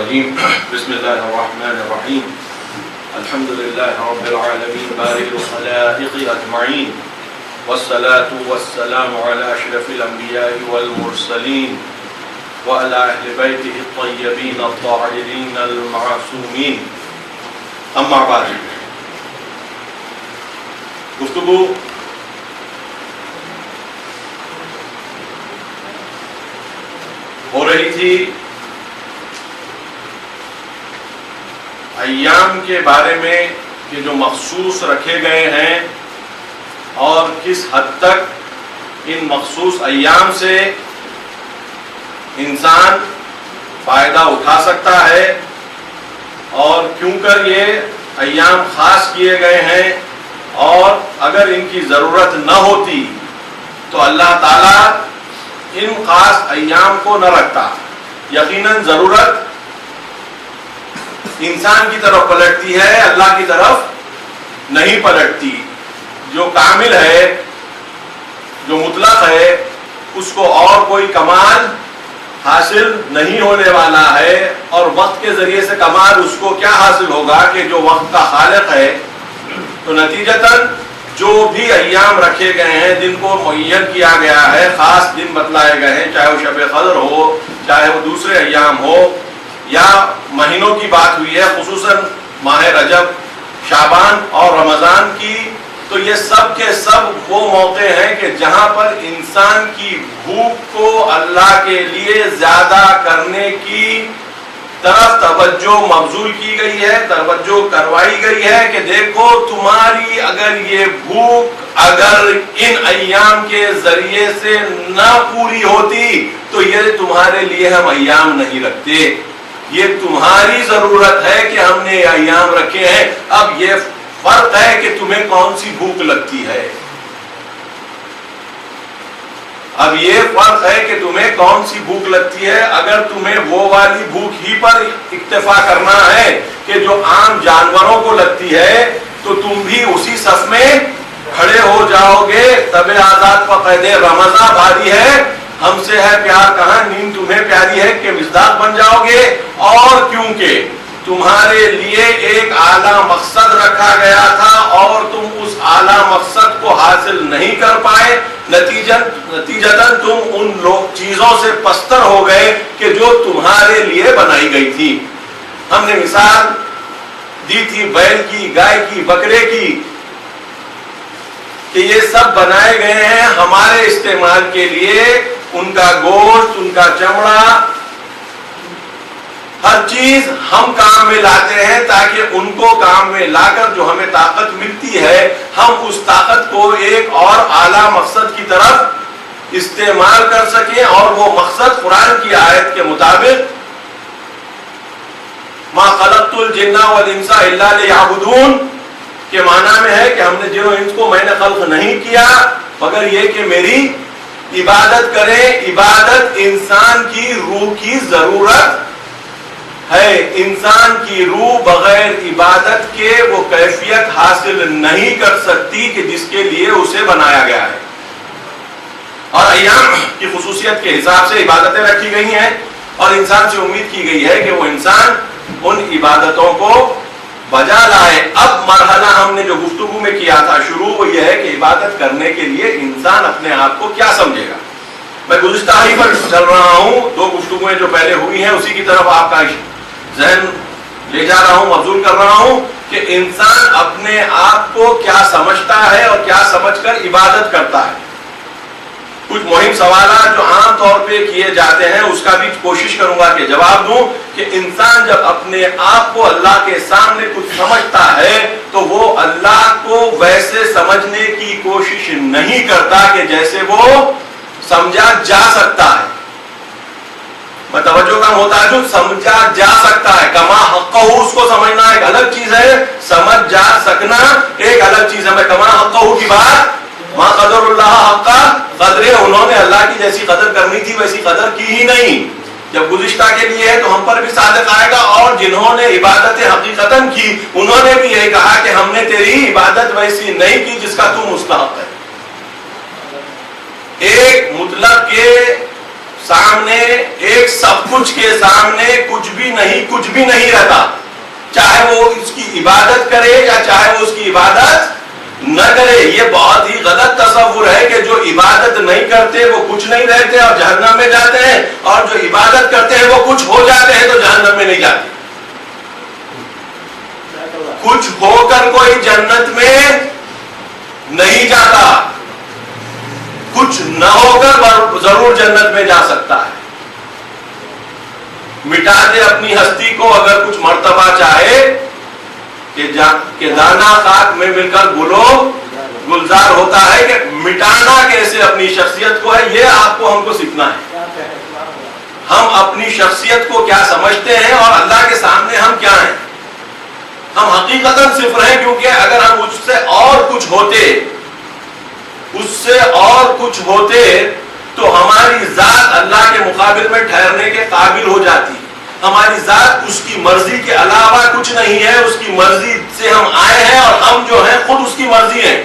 الرجیم بسم اللہ الرحمن الرحیم الحمد للہ رب العالمین بارئ الخلائق اجمعین والصلاة والسلام علی اشرف الانبیاء والمرسلین وعلی اہل بیتہ الطیبین الطاہرین المعصومین. اما بعد، گفتگو ہو رہی تھی ایام کے بارے میں کہ جو مخصوص رکھے گئے ہیں اور کس حد تک ان مخصوص ایام سے انسان فائدہ اٹھا سکتا ہے اور کیوں کر یہ ایام خاص کیے گئے ہیں، اور اگر ان کی ضرورت نہ ہوتی تو اللہ تعالیٰ ان خاص ایام کو نہ رکھتا. یقیناً ضرورت انسان کی طرف پلٹتی ہے، اللہ کی طرف نہیں پلٹتی. جو کامل ہے، جو مطلق ہے، اس کو اور کوئی کمال حاصل نہیں ہونے والا ہے، اور وقت کے ذریعے سے کمال اس کو کیا حاصل ہوگا کہ جو وقت کا خالق ہے. تو نتیجتاً جو بھی ایام رکھے گئے ہیں، جن کو معین کیا گیا ہے، خاص دن بتلائے گئے ہیں، چاہے وہ شب قدر ہو، چاہے وہ دوسرے ایام ہو، یا مہینوں کی بات ہوئی ہے خصوصاً ماہ رجب، شعبان اور رمضان کی، تو یہ سب کے سب وہ موقع ہیں کہ جہاں پر انسان کی بھوک کو اللہ کے لیے زیادہ کرنے کی طرف توجہ مبذول کی گئی ہے، توجہ کروائی گئی ہے کہ دیکھو تمہاری اگر یہ بھوک اگر ان ایام کے ذریعے سے نہ پوری ہوتی تو یہ تمہارے لیے ہم ایام نہیں رکھتے. یہ تمہاری ضرورت ہے کہ ہم نے ایام رکھے ہیں. اب یہ فرق ہے کہ تمہیں کون سی بھوک لگتی ہے. اب یہ فرق ہے کہ تمہیں کون سی بھوک لگتی ہے. اگر تمہیں وہ والی بھوک ہی پر اکتفا کرنا ہے کہ جو عام جانوروں کو لگتی ہے تو تم بھی اسی صف میں کھڑے ہو جاؤ گے. طب آزاد فقید رمضان بھاری ہے، ہم سے ہے پیار کہاں، نیند تمہیں پیاری ہے کہ مصداق بن جاؤ گے. اور کیونکہ تمہارے لیے ایک اعلیٰ مقصد رکھا گیا تھا اور تم اس اعلیٰ مقصد کو حاصل نہیں کر پائے، نتیجتاً تم ان چیزوں سے پستر ہو گئے کہ جو تمہارے لیے بنائی گئی تھی. ہم نے مثال دی تھی بیل کی، گائے کی، بکرے کی، کہ یہ سب بنائے گئے ہیں ہمارے استعمال کے لیے. ان کا گوشت، ان کا چمڑا، ہر چیز ہم کام میں لاتے ہیں تاکہ ان کو کام میں لا کر جو ہمیں طاقت ملتی ہے ہم اس طاقت کو ایک اور اعلیٰ مقصد کی طرف استعمال کر سکیں. اور وہ مقصد قرآن کی آیت کے مطابق ما خلقت الجن والانس الا لیعبدون کے معنی میں ہے کہ ہم نے جن و انس کو میں نے خلق نہیں کیا مگر یہ کہ میری عبادت کریں. عبادت انسان کی روح کی ضرورت ہے. انسان کی روح بغیر عبادت کے وہ کیفیت حاصل نہیں کر سکتی کہ جس کے لیے اسے بنایا گیا ہے. اور ایام کی خصوصیت کے حساب سے عبادتیں رکھی گئی ہیں اور انسان سے امید کی گئی ہے کہ وہ انسان ان عبادتوں کو بجا لائے. اب مرحلہ ہم نے جو گفتگو میں کیا تھا شروع، وہ یہ ہے کہ عبادت کرنے کے لیے انسان اپنے آپ کو کیا سمجھے گا. میں گزشتہ ہی پر چل رہا ہوں، دو گفتگویں جو پہلے ہوئی ہیں اسی کی طرف آپ کا ذہن لے جا رہا ہوں، مبذول کر رہا ہوں کہ انسان اپنے آپ کو کیا سمجھتا ہے اور کیا سمجھ کر عبادت کرتا ہے. کچھ مہم سوالات جو عام طور پہ کیے جاتے ہیں اس کا بھی کوشش کروں گا کہ جواب دوں کہ انسان جب اپنے آپ کو اللہ کے سامنے کچھ سمجھتا ہے تو وہ اللہ کو ویسے سمجھنے کی کوشش نہیں کرتا کہ جیسے وہ سمجھا جا سکتا ہے. میں توجہ کا محتاج ہوں. سمجھا جا سکتا ہے، کما حقہ اس کو سمجھنا ایک الگ چیز ہے، سمجھ جا سکنا ایک الگ چیز ہے. میں کما حقہ کی بات ما قدر اللہ حق قدرے، انہوں نے اللہ کی جیسی قدر کرنی تھی ویسی قدر کی ہی نہیں. جب گزشتہ کے لیے ہے تو ہم پر بھی صادق آئے گا، اور جنہوں نے عبادت حقیقتاً کی انہوں نے بھی یہ کہا کہ ہم نے تیری عبادت ویسی نہیں کی جس کا تو مستحق ہے. ایک مطلق کے سامنے، ایک سب کچھ کے سامنے کچھ بھی نہیں رہتا، چاہے وہ اس کی عبادت کرے یا چاہے وہ اس کی عبادت نہ کرے۔ یہ بہت ہی غلط تصور ہے کہ جو عبادت نہیں کرتے وہ کچھ نہیں رہتے اور جہنم میں جاتے ہیں، اور جو عبادت کرتے ہیں وہ کچھ ہو جاتے ہیں تو جہنم میں نہیں جاتے۔ کچھ ہو کر کوئی جنت میں نہیں جاتا، کچھ نہ ہو کر ضرور جنت میں جا سکتا ہے۔ مٹا دے اپنی ہستی کو اگر کچھ مرتبہ چاہے کہ دانا خاک میں مل کر گلو گلزار ہوتا ہے، کہ مٹانا کیسے اپنی شخصیت کو ہے، یہ آپ کو ہم کو سیکھنا ہے۔ ہم اپنی شخصیت کو کیا سمجھتے ہیں اور اللہ کے سامنے ہم کیا ہیں۔ ہم حقیقتاً صفر ہیں، کیونکہ اگر ہم اس سے اور کچھ ہوتے تو ہماری ذات اللہ کے مقابل میں ٹھہرنے کے قابل ہو جاتی۔ ہماری ذات اس کی مرضی کے علاوہ کچھ نہیں ہے، اس کی مرضی سے ہم آئے ہیں اور ہم جو ہیں خود اس کی مرضی ہیں۔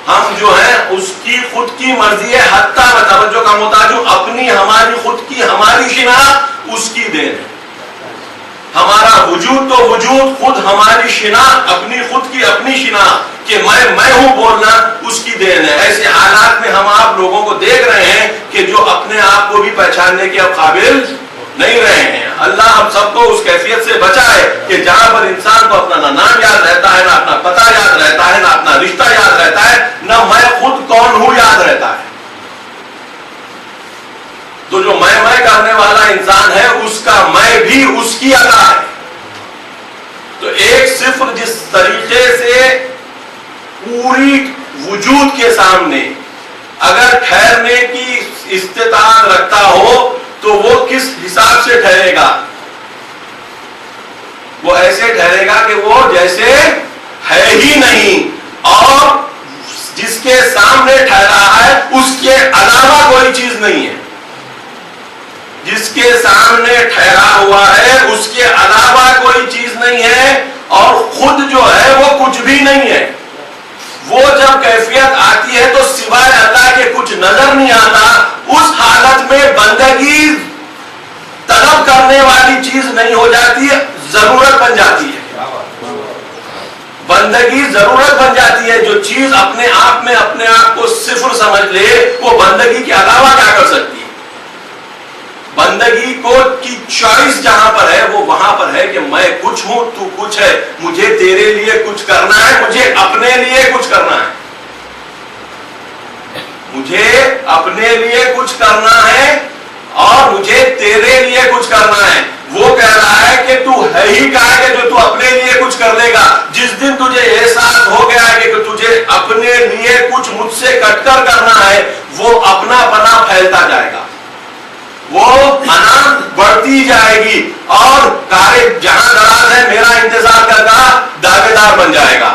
ہم جو ہیں اس کی خود کی مرضی ہے، حتیٰ میں توجہ کا محتاج ہوں، اپنی ہماری خود کی ہماری شناخت اس کی دین ہے۔ ہمارا وجود تو وجود خود ہماری شناخت، اپنی خود کی اپنی شناخت کہ میں ہوں بولنا اس کی دین ہے۔ ایسے حالات میں ہم آپ لوگوں کو دیکھ رہے ہیں کہ جو اپنے آپ کو بھی پہچاننے کے اب قابل نہیں رہے ہیں۔ اللہ ہم سب کو اس کیفیت سے بچائے کہ جہاں پر انسان کو اپنا نہ نام یاد رہتا ہے، نہ اپنا پتہ یاد رہتا ہے، نہ اپنا رشتہ یاد رہتا ہے، نہ میں خود کون ہوں یاد رہتا ہے۔ تو جو میں کرنے والا انسان ہے اس کا میں بھی اس کی ادا ہے۔ تو ایک صفر جس طریقے سے پوری وجود کے سامنے اگر ٹھہرنے کی استطاعت رکھتا ہو تو وہ کس حساب سے ٹھہرے گا؟ وہ ایسے ٹھہرے گا کہ وہ جیسے ہے ہی نہیں، اور جس کے سامنے ٹھہرا ہے اس کے علاوہ کوئی چیز نہیں ہے۔ جس کے سامنے ٹھہرا ہوا ہے اس کے علاوہ کوئی چیز نہیں ہے، اور خود جو ہے وہ کچھ بھی نہیں ہے۔ وہ جب کیفیت آتی ہے تو سوائے اللہ کے کچھ نظر نہیں آتا۔ اس حالت میں بندگی طلب کرنے والی چیز نہیں ہو جاتی ہے، ضرورت بن جاتی ہے۔ بندگی ضرورت بن جاتی ہے۔ جو چیز اپنے آپ میں اپنے آپ کو صفر سمجھ لے وہ بندگی کے علاوہ کیا کر سکتی ہے؟ بندگی کو کی چوائس جہاں پر ہے وہ وہاں پر ہے کہ میں کچھ ہوں، تو کچھ ہے، مجھے تیرے لیے کچھ کرنا ہے، مجھے اپنے لیے کچھ کرنا ہے، مجھے اپنے لیے کچھ کرنا ہے اور مجھے تیرے لیے کچھ کرنا ہے۔ وہ کہہ رہا ہے کہ تو ہے ہی کہا کہ جو تو اپنے لیے کچھ کر لے گا۔ جس دن تجھے احساس ہو گیا کہ تجھے اپنے لیے کچھ مجھ سے کٹ کر کرنا ہے، وہ اپنا پنا پھیلتا جائے گا، وہ انا بڑھتی جائے گی، اور کارے جہاں دراز ہے میرا انتظار کرنا دعوے دار بن جائے گا۔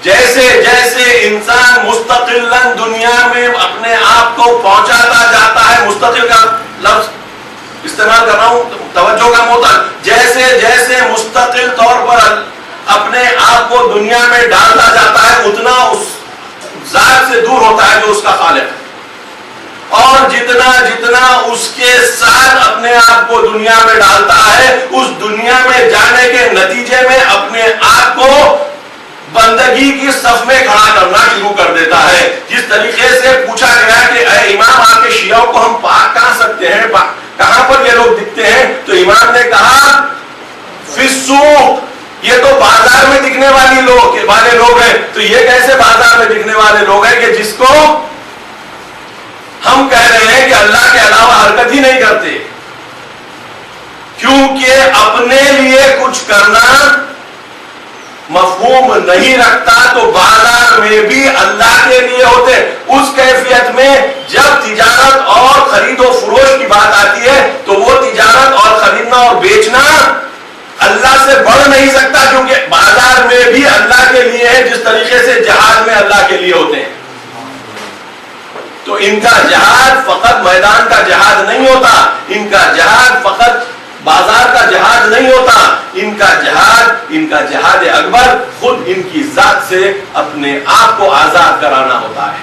جیسے جیسے انسان مستقلاً دنیا میں اپنے آپ کو پہنچاتا جاتا ہے، مستقل کا لفظ استعمال کر رہا ہوں توجہ کا محتاج، جیسے جیسے مستقل طور پر اپنے آپ کو دنیا میں ڈالتا جاتا ہے اتنا اس ذات سے دور ہوتا ہے جو اس کا خالق ہے، اور جتنا جتنا اس کے ساتھ اپنے آپ کو دنیا میں ڈالتا ہے اس دنیا میں جانے کے نتیجے میں اپنے آپ کو بندگی کی صف میں کھڑا کرنا شروع کر دیتا ہے۔ جس طریقے سے پوچھا گیا کہ اے امام آپ کے شیعوں کو ہم پاک کہاں سکتے ہیں، کہاں پر یہ لوگ دکھتے ہیں؟ تو امام نے کہا فی السوق، یہ تو بازار میں دکھنے والے لوگ ہیں۔ تو یہ کیسے بازار میں دکھنے والے لوگ ہیں کہ جس کو ہم کہہ رہے ہیں کہ اللہ کے علاوہ حرکت ہی نہیں کرتے، کیونکہ اپنے لیے کچھ کرنا مفہوم نہیں رکھتا تو بازار میں بھی اللہ کے لیے ہوتے۔ اس کیفیت میں جب تجارت اور خرید و فروش کی بات آتی ہے تو وہ تجارت اور خریدنا اور بیچنا اللہ سے بڑھ نہیں سکتا، کیونکہ بازار میں بھی اللہ کے لیے ہے، جس طریقے سے جہاد میں اللہ کے لیے ہوتے ہیں۔ تو ان کا جہاد فقط میدان کا جہاد نہیں ہوتا، ان کا جہاد فقط بازار کا جہاد نہیں ہوتا، ان کا جہاد اکبر خود ان کی ذات سے اپنے آپ کو آزاد کرانا ہوتا ہے۔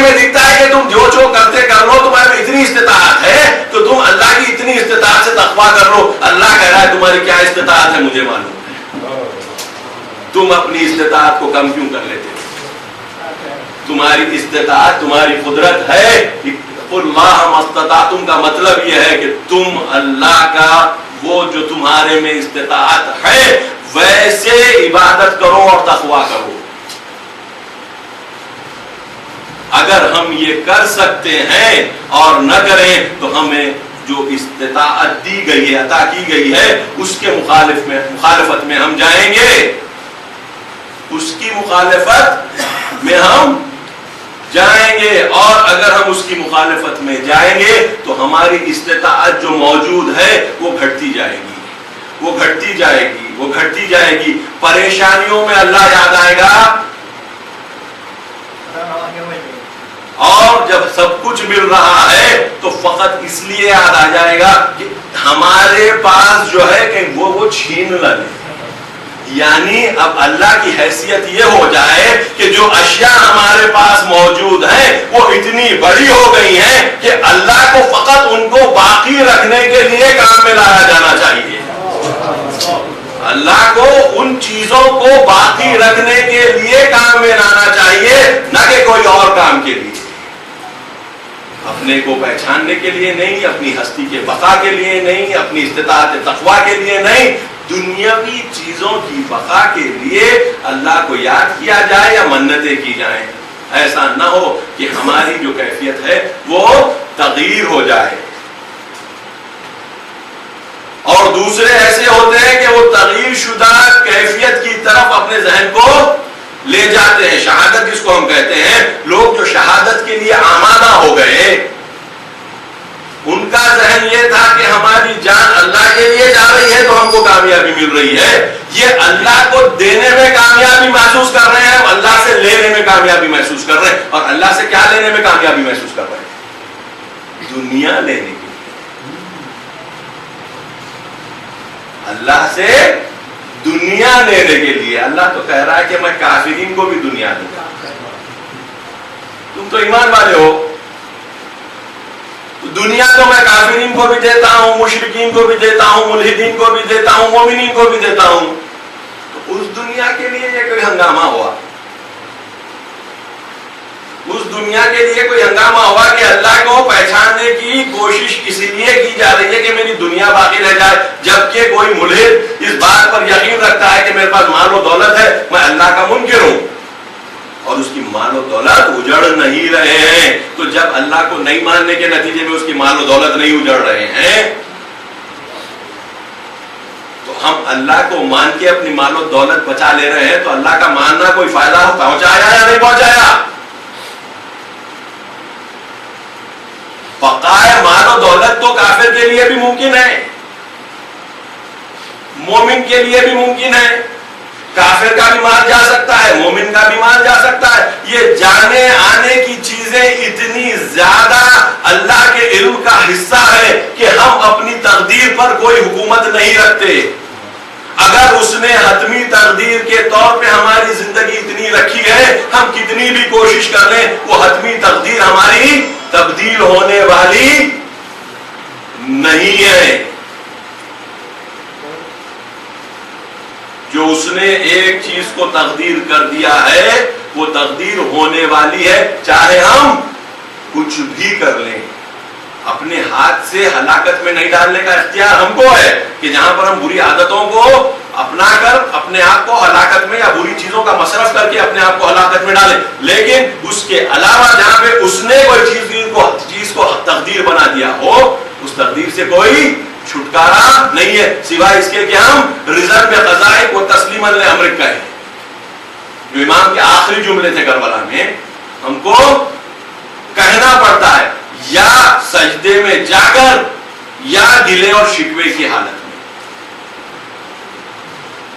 میں دکھتا ہے کہ تم جو کرتے کر لو, تمہارے میں اتنی استطاعت ہے تو تم اللہ کی اتنی استطاعت سے تقویٰ کر لو. اللہ کہہ رہا ہے تمہاری کیا استطاعت ہے مجھے معلوم ہے, تم اپنی استطاعت کو کم کیوں کر لیتے ہو؟ تمہاری استطاعت, تمہاری قدرت ہے. قل ما استطعتم کا مطلب یہ ہے کہ تم اللہ کا وہ جو تمہارے میں استطاعت ہے ویسے عبادت کرو اور تقویٰ کرو. اگر ہم یہ کر سکتے ہیں اور نہ کریں تو ہمیں جو استطاعت دی گئی ہے, عطا کی گئی ہے, اس کے مخالفت میں ہم جائیں گے, اس کی مخالفت میں ہم جائیں گے. اور اگر ہم اس کی مخالفت میں جائیں گے تو ہماری استطاعت جو موجود ہے وہ گھٹتی جائے گی, وہ گھٹتی جائے گی, وہ گھٹتی جائے گی. پریشانیوں میں اللہ یاد آئے گا, اور جب سب کچھ مل رہا ہے تو فقط اس لیے یاد آ جائے گا کہ ہمارے پاس جو ہے کہ وہ چھین نہ لے. یعنی اب اللہ کی حیثیت یہ ہو جائے کہ جو اشیاء ہمارے پاس موجود ہیں وہ اتنی بڑی ہو گئی ہیں کہ اللہ کو فقط ان کو باقی رکھنے کے لیے کام میں لایا جانا چاہیے. اللہ کو ان چیزوں کو باقی رکھنے کے لیے کام میں لانا چاہیے, نہ کہ کوئی اور کام کے لیے. اپنے کو پہچاننے کے لیے نہیں, اپنی ہستی کے بقا کے لیے نہیں, اپنی استطاعت تقویٰ کے لیے نہیں, دنیاوی چیزوں کی بقا کے لیے اللہ کو یاد کیا جائے یا منتیں کی جائیں. ایسا نہ ہو کہ ہماری جو کیفیت ہے وہ تغییر ہو جائے. اور دوسرے ایسے ہوتے ہیں کہ وہ تغییر شدہ کیفیت کی طرف اپنے ذہن کو لے جاتے ہیں. شہادت جس کو ہم کہتے ہیں, لوگ جو شہادت کے لیے آمادہ ہو گئے, ان کا ذہن یہ تھا کہ ہماری جان اللہ کے لیے جا رہی ہے تو ہم کو کامیابی مل رہی ہے. یہ اللہ کو دینے میں کامیابی محسوس کر رہے ہیں, ہم اللہ سے لینے میں کامیابی محسوس کر رہے ہیں. اور اللہ سے کیا لینے میں کامیابی محسوس کر رہے ہیں؟ دنیا لینے کی. اللہ سے دنیا لینے کے لیے. اللہ تو کہہ رہا ہے کہ میں کافرین کو بھی دنیا دوں گا. تم تو ایمان والے ہو, دنیا تو میں کافرین کو بھی دیتا ہوں, مشرکین کو بھی دیتا ہوں, ملحدین کو بھی دیتا ہوں, مومنین کو بھی دیتا ہوں. تو اس دنیا کے لیے یہ کوئی ہنگامہ ہوا, اس دنیا کے لیے کوئی ہنگامہ ہوا کہ اللہ کو پہچاننے کی کوشش اسی لیے کی جا رہی ہے کہ میری دنیا باقی رہ جائے, جبکہ کوئی ملحد اس بات پر یقین رکھتا ہے کہ میرے پاس مال و دولت ہے, میں اللہ کا منکر ہوں, اور اس کی مال و دولت اجڑ نہیں رہے ہیں. تو جب اللہ کو نہیں ماننے کے نتیجے میں اس کی مال و دولت نہیں اجڑ رہے ہیں تو ہم اللہ کو مان کے اپنی مال و دولت بچا لے رہے ہیں, تو اللہ کا ماننا کوئی فائدہ پہنچایا یا نہیں پہنچایا؟ بقائے مال و دولت تو کافر کے لیے بھی ممکن ہے, مومن کے لیے بھی ممکن ہے. کافر کا بھی مال جا سکتا ہے, مومن کا بھی مال جا سکتا ہے. یہ جانے آنے کی چیزیں اتنی زیادہ اللہ کے علم کا حصہ ہے کہ ہم اپنی تقدیر پر کوئی حکومت نہیں رکھتے. اگر اس نے حتمی تقدیر کے طور پہ ہماری زندگی اتنی رکھی ہے, ہم کتنی بھی کوشش کر لیں وہ حتمی تقدیر ہماری تبدیل ہونے والی نہیں ہے. جو اس نے ایک چیز کو تقدیر کر دیا ہے وہ تقدیر ہونے والی ہے, چاہے ہم کچھ بھی کر لیں. اپنے ہاتھ سے ہلاکت میں نہیں ڈالنے کا اختیار ہم کو ہے کہ جہاں پر ہم بری عادتوں کو اپنا کر اپنے آپ کو ہلاکت میں یا بری چیزوں کا مصرف کر کے اپنے آپ کو ہلاکت میں ڈالیں, لیکن اس کے علاوہ جہاں پہ اس نے کوئی چیز کو تقدیر بنا دیا ہو, اس تقدیر سے کوئی چھٹکارا نہیں ہے سوائے اس کے کہ ہم رضا میں قضائے کو تسلیما لامرک کہیں. جو امام کے آخری جملے تھے کربلا میں, ہم کو کہنا پڑتا ہے یا سجدے میں جا کر یا گلے اور شکوے کی حالت میں,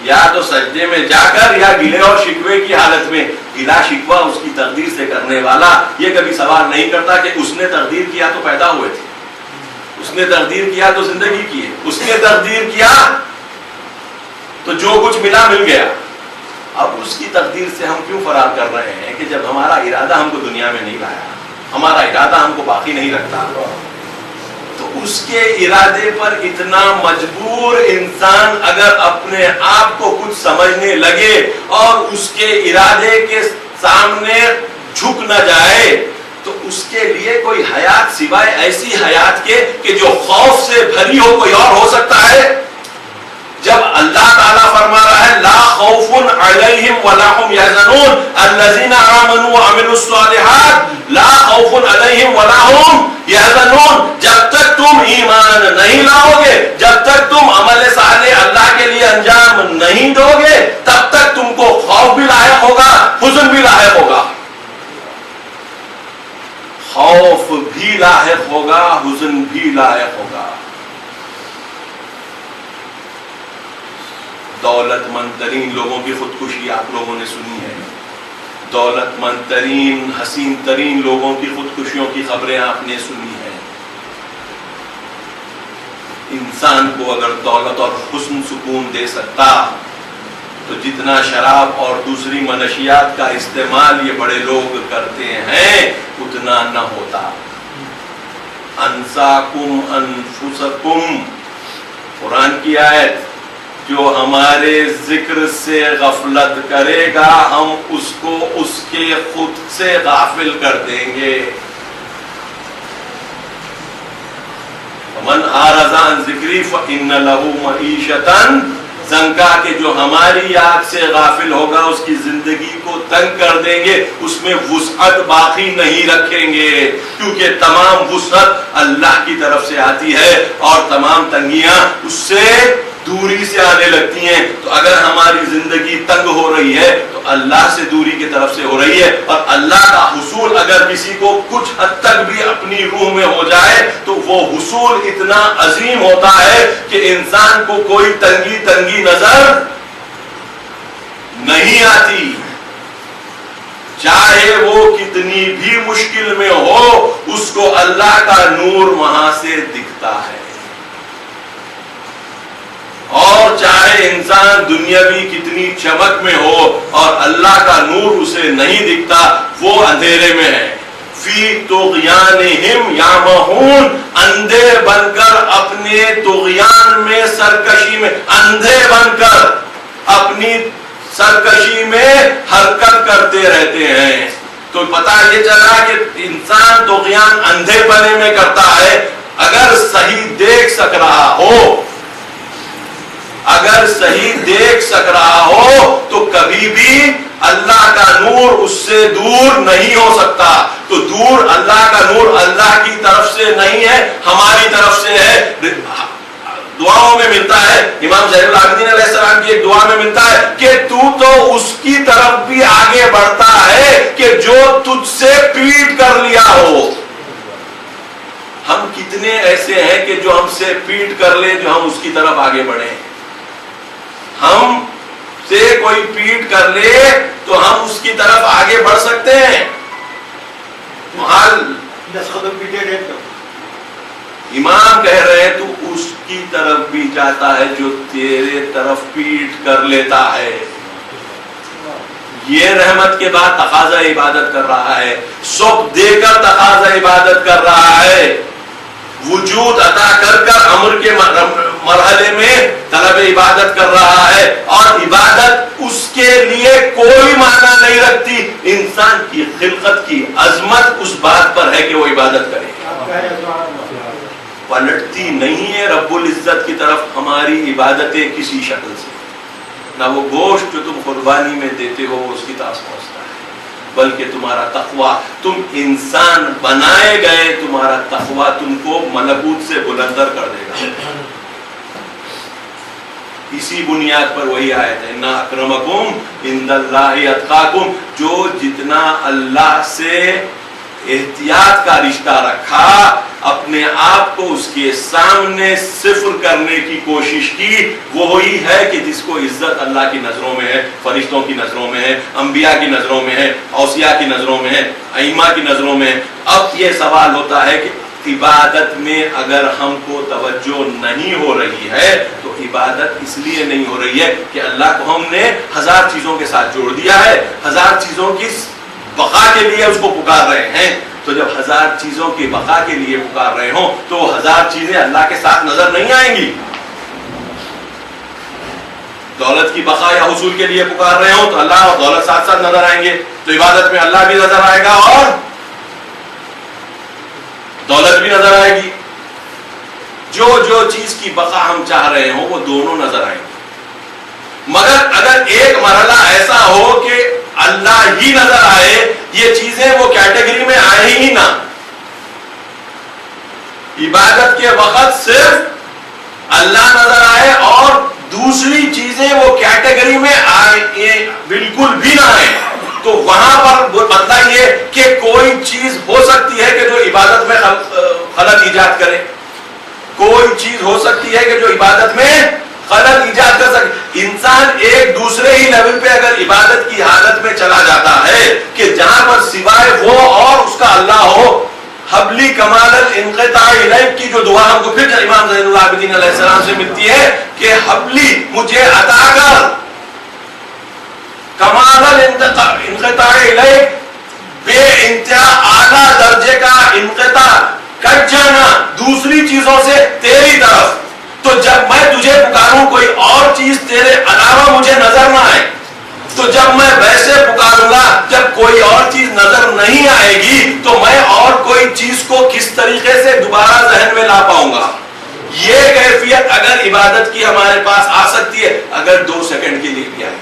یا تو سجدے میں جا کر یا گلے اور شکوے کی حالت میں. گلا شکوہ اس کی تقدیر سے کرنے والا یہ کبھی سوال نہیں کرتا کہ اس نے تقدیر کیا تو پیدا ہوئے تھے, اس نے تقدیر کیا تو زندگی کی ہے, اس نے تقدیر کیا تو جو کچھ ملا مل گیا. اب اس کی تقدیر سے ہم کیوں فرار کر رہے ہیں کہ جب ہمارا ارادہ ہم کو دنیا میں نہیں لایا, ہمارا ارادہ ہم کو باقی نہیں رکھتا. تو اس کے ارادے پر اتنا مجبور انسان اگر اپنے آپ کو کچھ سمجھنے لگے اور اس کے ارادے کے سامنے جھک نہ جائے تو اس کے لیے کوئی حیات سوائے ایسی حیات کے کہ جو خوف سے بھری ہو کوئی اور ہو سکتا ہے؟ جب اللہ تعالیٰ فرما رہا ہے لا خوف علیہم ولا هم يحزنون الذين آمنوا وعملوا الصالحات لا خوف علیہم ولا هم يحزنون، جب تک تم ایمان نہیں لاؤ گے، جب تک تم عمل صالح اللہ کے لیے انجام نہیں دو گے، تب تک تم کو خوف بھی لاحق ہوگا، حزن بھی لاحق ہوگا. خوف بھی لاحق ہوگا، حزن بھی لاحق ہوگا. دولت مند ترین لوگوں کی خودکشی آپ لوگوں نے سنی ہے، دولت مند ترین حسین ترین لوگوں کی خودکشیوں کی خبریں آپ نے سنی ہیں. انسان کو اگر دولت اور حسن سکون دے سکتا تو جتنا شراب اور دوسری منشیات کا استعمال یہ بڑے لوگ کرتے ہیں اتنا نہ ہوتا. انساکم انفسکم، قرآن کی آیت، جو ہمارے ذکر سے غفلت کرے گا ہم اس کو اس کے خود سے غافل کر دیں گے. من اعرض عن ذکری فإن له معیشة ضنکا، کہ جو ہماری یاد سے غافل ہوگا اس کی زندگی کو تنگ کر دیں گے، اس میں وسعت باقی نہیں رکھیں گے، کیونکہ تمام وسعت اللہ کی طرف سے آتی ہے اور تمام تنگیاں اس سے دوری سے آنے لگتی ہیں. تو اگر ہماری زندگی تنگ ہو رہی ہے تو اللہ سے دوری کی طرف سے ہو رہی ہے، اور اللہ کا حصول اگر کسی کو کچھ حد تک بھی اپنی روح میں ہو جائے تو وہ حصول اتنا عظیم ہوتا ہے کہ انسان کو کوئی تنگی نظر نہیں آتی، چاہے وہ کتنی بھی مشکل میں ہو اس کو اللہ کا نور وہاں سے دکھتا ہے. اور چاہے انسان دنیاوی کتنی چمک میں ہو اور اللہ کا نور اسے نہیں دکھتا، وہ اندھیرے میں ہے. فی طغیانہم یعمہون، اندھے بن کر اپنے طغیان میں سرکشی میں، اندھے بن کر اپنی سرکشی میں حرکت کرتے رہتے ہیں. تو پتہ یہ چلا کہ انسان طغیان اندھے پنے میں کرتا ہے. اگر صحیح دیکھ سک رہا ہو، اگر صحیح دیکھ سک رہا ہو تو کبھی بھی اللہ کا نور اس سے دور نہیں ہو سکتا. تو دور اللہ کا نور اللہ کی طرف سے نہیں ہے، ہماری طرف سے ہے. دعاؤں میں ملتا ہے، امام زین العابدین علیہ السلام کی ایک دعا میں ملتا ہے کہ تو اس کی طرف بھی آگے بڑھتا ہے کہ جو تجھ سے پیٹ کر لیا ہو. ہم کتنے ایسے ہیں کہ جو ہم سے پیٹ کر لے، جو ہم اس کی طرف آگے بڑھیں. ہم سے کوئی پیٹ کر لے تو ہم اس کی طرف آگے بڑھ سکتے ہیں. امام کہہ رہے ہیں تو اس کی طرف بھی جاتا ہے جو تیرے طرف پیٹ کر لیتا ہے. یہ رحمت کے بعد تقاضا عبادت کر رہا ہے، سب دے کر تقاضا عبادت کر رہا ہے، وجود عطا کر کر امر کے مرحلے میں طلب عبادت کر رہا ہے. اور عبادت اس کے لیے کوئی معنی نہیں رکھتی، انسان کی خلقت کی عظمت اس بات پر ہے کہ وہ عبادت کرے. پلٹتی نہیں ہے رب العزت کی طرف ہماری عبادتیں کسی شکل سے. نہ وہ گوشت جو تم قربانی میں دیتے ہو اس کی طرف پہنچتا ہے، بلکہ تمہارا تقوی، تم انسان بنائے گئے، تمہارا تقوی تم کو ملکوت سے بلندر کر دے گا. اسی بنیاد پر وہی آیت ہے اِنَّ أَكْرَمَكُمْ عِندَ اللَّهِ أَتْقَاكُمْ، جو جتنا اللہ سے احتیاط کا رشتہ رکھا، اپنے آپ کو اس کے سامنے صفر کرنے کی کوشش کی، وہی ہے کہ جس کو عزت اللہ کی نظروں میں ہے، فرشتوں کی نظروں میں ہے، انبیاء کی نظروں میں ہے، اوصیاء کی نظروں میں ہے، ائمہ کی نظروں میں ہے. اب یہ سوال ہوتا ہے کہ عبادت میں اگر ہم کو توجہ نہیں ہو رہی ہے تو عبادت اس لیے نہیں ہو رہی ہے کہ اللہ کو ہم نے ہزار چیزوں کے ساتھ جوڑ دیا ہے، ہزار چیزوں کی بقا کے لیے اس کو پکار رہے ہیں. تو جب 1000 چیزوں کی بقا کے لیے پکار رہے ہوں تو وہ 1000 چیزیں اللہ کے ساتھ نظر نہیں آئیں گی. دولت کی بقا یا حصول کے لیے پکار رہے ہوں تو اللہ اور دولت ساتھ ساتھ نظر آئیں گے, تو عبادت میں اللہ بھی نظر آئے گا اور دولت بھی نظر آئے گی. جو چیز کی بقا ہم چاہ رہے ہوں وہ دونوں نظر آئیں گے. مگر اگر ایک مرحلہ ایسا ہو کہ اللہ ہی نظر آئے, یہ چیزیں وہ کیٹیگری میں آئے ہی نہ, عبادت کے وقت صرف اللہ نظر آئے اور دوسری چیزیں وہ کیٹیگری میں آئے بالکل بھی نہ آئے, تو وہاں پر مطلب یہ کہ کوئی چیز ہو سکتی ہے کہ جو عبادت میں خلل ایجاد کرے, کوئی چیز ہو سکتی ہے کہ جو عبادت میں خلل ایجاد کر سکے. انسان ایک دوسرے ہی لیول پہ اگر عبادت کی حالت میں چلا جاتا ہے کہ جہاں پر سوائے وہ اور اس کا اللہ ہو, حبلی کمال الانقطاع الیک کی جو دعا ہم کو پھر امام زین العابدین علیہ السلام سے ملتی ہے کہ حبلی مجھے عطا کر کمال الانقطاع الیک, بے انتہا اعلیٰ درجے کا انقطاع کٹ جانا دوسری چیزوں سے تیری طرف. تو جب میں تجھے پکاروں کوئی اور چیز تیرے علاوہ مجھے نظر نہ آئے, تو جب میں ویسے پکاروں گا جب کوئی اور چیز نظر نہیں آئے گی تو میں اور کوئی چیز کو کس طریقے سے دوبارہ ذہن میں لا پاؤں گا. یہ کیفیت اگر عبادت کی ہمارے پاس آ سکتی ہے, اگر 2 سیکنڈ کے لیے بھی آئے,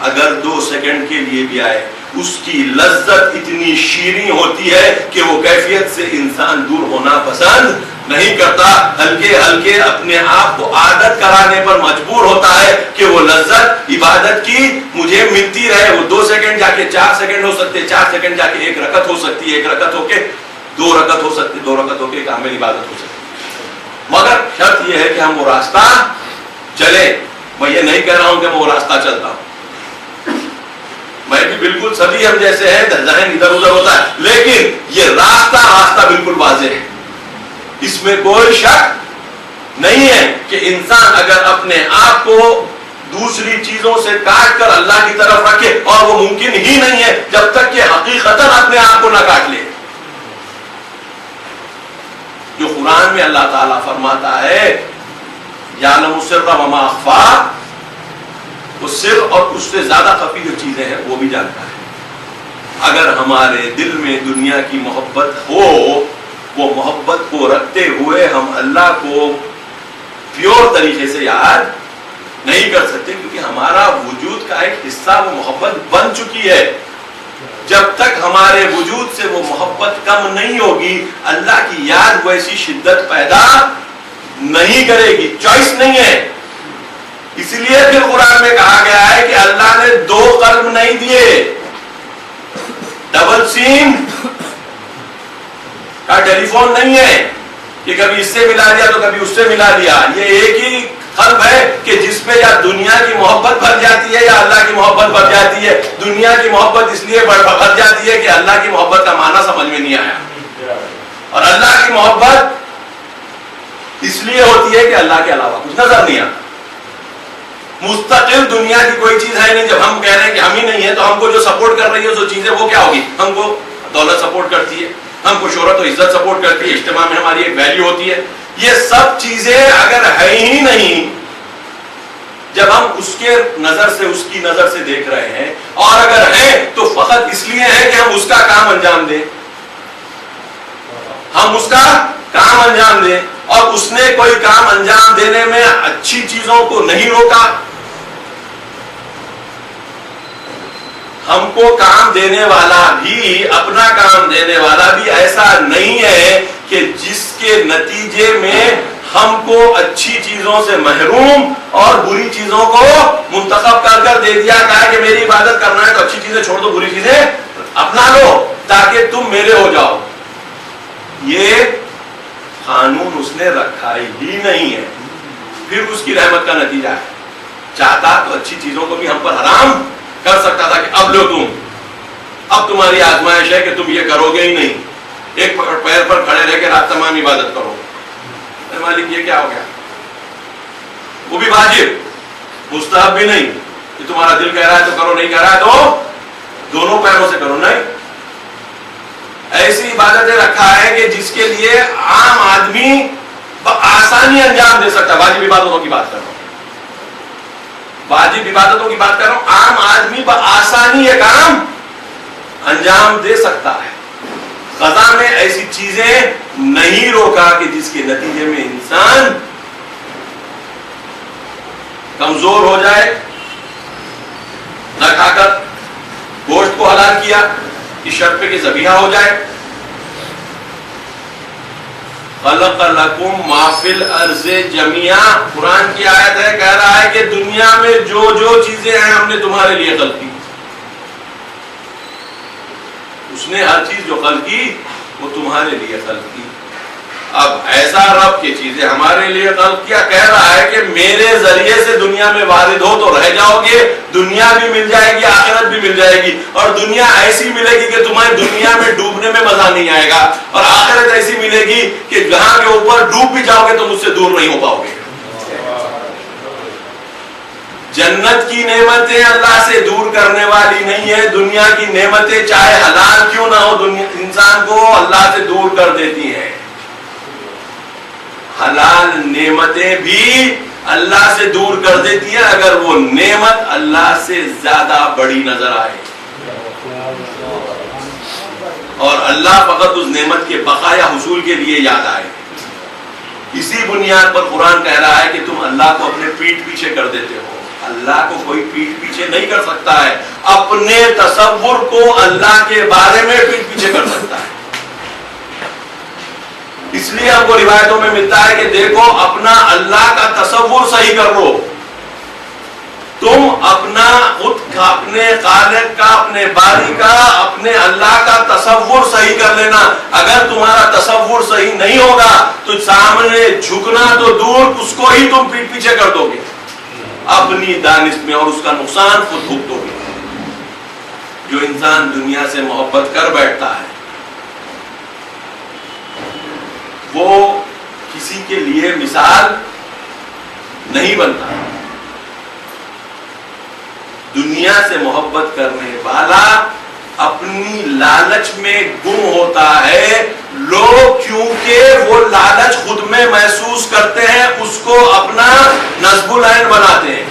اگر 2 سیکنڈ کے لیے بھی آئے, اس کی لذت اتنی شیریں ہوتی ہے کہ وہ کیفیت سے انسان دور ہونا پسند نہیں کرتا, ہلکے ہلکے اپنے آپ کو عادت کرانے پر مجبور ہوتا ہے کہ وہ لذت عبادت کی مجھے ملتی رہے. وہ 2 سیکنڈ جا کے 4 سیکنڈ ہو سکتے, 4 سیکنڈ جا کے 1 رکعت ہو سکتی ہے, 1 رکعت ہو کے 2 رکعت ہو سکتی, 2 رکعت ہو کے کامل عبادت ہو سکتی. مگر شرط یہ ہے کہ ہم وہ راستہ چلے. میں یہ نہیں کہہ رہا ہوں کہ میں وہ راستہ چلتا ہوں, میں بھی بالکل سبھی ہم جیسے ہیں, ذہن ادھر ادھر ہوتا ہے, لیکن یہ راستہ بالکل واضح ہے, اس میں کوئی شک نہیں ہے کہ انسان اگر اپنے آپ کو دوسری چیزوں سے کاٹ کر اللہ کی طرف رکھے, اور وہ ممکن ہی نہیں ہے جب تک کہ حقیقتاً اپنے آپ کو نہ کاٹ لے. جو قرآن میں اللہ تعالیٰ فرماتا ہے یعلم السر وما اخفی, وہ سر اور اس سے زیادہ خفی جو چیزیں ہیں وہ بھی جانتا ہے. اگر ہمارے دل میں دنیا کی محبت ہو, وہ محبت کو رکھتے ہوئے ہم اللہ کو پیور طریقے سے یاد نہیں کر سکتے, کیونکہ ہمارا وجود کا ایک حصہ وہ محبت بن چکی ہے. جب تک ہمارے وجود سے وہ محبت کم نہیں ہوگی, اللہ کی یاد ویسی شدت پیدا نہیں کرے گی, چوائس نہیں ہے. اس لیے پھر قرآن میں کہا گیا ہے کہ اللہ نے 2 قلب نہیں دیے, ڈبل سیم کا ٹیلی فون نہیں ہے کہ کبھی اس سے ملا لیا تو کبھی اس سے ملا لیا. یہ ایک ہی قلب ہے کہ جس پہ یا دنیا کی محبت بھر جاتی ہے یا اللہ کی محبت بھر جاتی ہے. دنیا کی محبت اس لیے بھر جاتی ہے کہ اللہ کی محبت کا معنی سمجھ میں نہیں آیا, اور اللہ کی محبت اس لیے ہوتی ہے کہ اللہ کے علاوہ کچھ نظر نہیں آتا. مستقل دنیا کی کوئی چیز ہے نہیں. جب ہم کہہ رہے ہیں کہ ہم ہی نہیں ہے تو ہم کو جو سپورٹ کر رہی ہے جو چیزیں وہ کیا ہوگی, ہم کو دولت سپورٹ کرتی ہے, ہم کو شہرت و عزت سپورٹ کرتی ہے, اجتماع میں ہماری ایک ویلیو ہوتی ہے. یہ سب چیزیں اگر ہے ہی نہیں, جب ہم اس کے نظر سے اس کی نظر سے دیکھ رہے ہیں, اور اگر ہیں تو فقط اس لیے ہے کہ ہم اس کا کام انجام دیں, ہم اس کا کام انجام دیں, اور اس نے کوئی کام انجام دینے میں اچھی چیزوں کو نہیں روکا. ہم کو کام دینے والا بھی, اپنا کام دینے والا بھی ایسا نہیں ہے کہ جس کے نتیجے میں ہم کو اچھی چیزوں سے محروم اور بری چیزوں کو منتخب کر کر دے دیا. کہا کہ میری عبادت کرنا ہے تو اچھی چیزیں چھوڑ دو, بری چیزیں اپنا لو تاکہ تم میرے ہو جاؤ. یہ قانون اس نے رکھا ہی نہیں ہے. پھر اس کی رحمت کا نتیجہ ہے, چاہتا تو اچھی چیزوں کو بھی ہم پر حرام کر سکتا تھا کہ اب لو تم, اب تمہاری آزمائش ہے کہ تم یہ کرو گے ہی نہیں, ایک پیر پر کھڑے رہ کے رات تمام عبادت کرو. مالک یہ کیا ہو گیا, وہ بھی واجب, مستحب بھی نہیں کہ تمہارا دل کہہ رہا ہے تو کرو, نہیں کہہ رہا ہے تو دونوں پیروں سے کرو. نہیں, ایسی عبادتیں رکھا ہے کہ جس کے لیے عام آدمی بآسانی انجام دے سکتا ہے. واجب عبادتوں کی بات کر رہا ہوں, واجب عبادتوں کی بات کر رہا ہوں. عام آدمی بآسانی یہ کام انجام دے سکتا ہے. قضا میں ایسی چیزیں نہیں روکا کہ جس کے نتیجے میں انسان کمزور ہو جائے. نہ کھا کر گوشت کو حلال کیا اس شرط پہ کہ ذبیحہ ہو جائے. خلق لکم ما فی الارض جميعا, قرآن کی آیت ہے, کہہ رہا ہے کہ دنیا میں جو جو چیزیں ہیں ہم نے تمہارے لیے خلق کی. اس نے ہر چیز جو خلق کی وہ تمہارے لیے خلق کی. اب ایسا رب کی چیزیں ہمارے لیے خلق کیا, کہہ رہا ہے کہ میرے ذریعے سے دنیا میں وارد ہو تو رہ جاؤ گے, دنیا بھی مل جائے گی, آخرت بھی مل جائے گی. اور دنیا ایسی ملے گی کہ تمہیں دنیا میں ڈوبنے میں مزہ نہیں آئے گا, اور آخرت ایسی ملے گی کہ جہاں کے اوپر ڈوب بھی جاؤ گے تو مجھ سے دور نہیں ہو پاؤ گے. جنت کی نعمتیں اللہ سے دور کرنے والی نہیں ہے. دنیا کی نعمتیں چاہے حلال کیوں نہ ہو انسان کو اللہ سے دور کر دیتی ہیں. حلال نعمتیں بھی اللہ سے دور کر دیتی ہیں اگر وہ نعمت اللہ سے زیادہ بڑی نظر آئے, اور اللہ فقط اس نعمت کے بقایا حصول کے لیے یاد آئے. اسی بنیاد پر قرآن کہہ رہا ہے کہ تم اللہ کو اپنے پیٹھ پیچھے کر دیتے ہو. اللہ کو کوئی پیٹھ پیچھے نہیں کر سکتا ہے, اپنے تصور کو اللہ کے بارے میں پیٹھ پیچھے کر سکتا ہے. اس لیے ہم کو روایتوں میں ملتا ہے کہ دیکھو اپنا اللہ کا تصور صحیح کر لو. تم اپنا خود کا, اپنے خالق کا, اپنے باری کا, اپنے اللہ کا تصور صحیح کر لینا. اگر تمہارا تصور صحیح نہیں ہوگا تو سامنے جھکنا تو دور, اس کو ہی تم پیٹھ پیچھے کر دو گے اپنی دانش میں, اور اس کا نقصان خود بھگتو گے. جو انسان دنیا سے محبت کر بیٹھتا ہے وہ کسی کے لیے مثال نہیں بنتا. دنیا سے محبت کرنے والا اپنی لالچ میں گم ہوتا ہے. لوگ کیونکہ وہ لالچ خود میں محسوس کرتے ہیں اس کو اپنا نصب العین بناتے ہیں.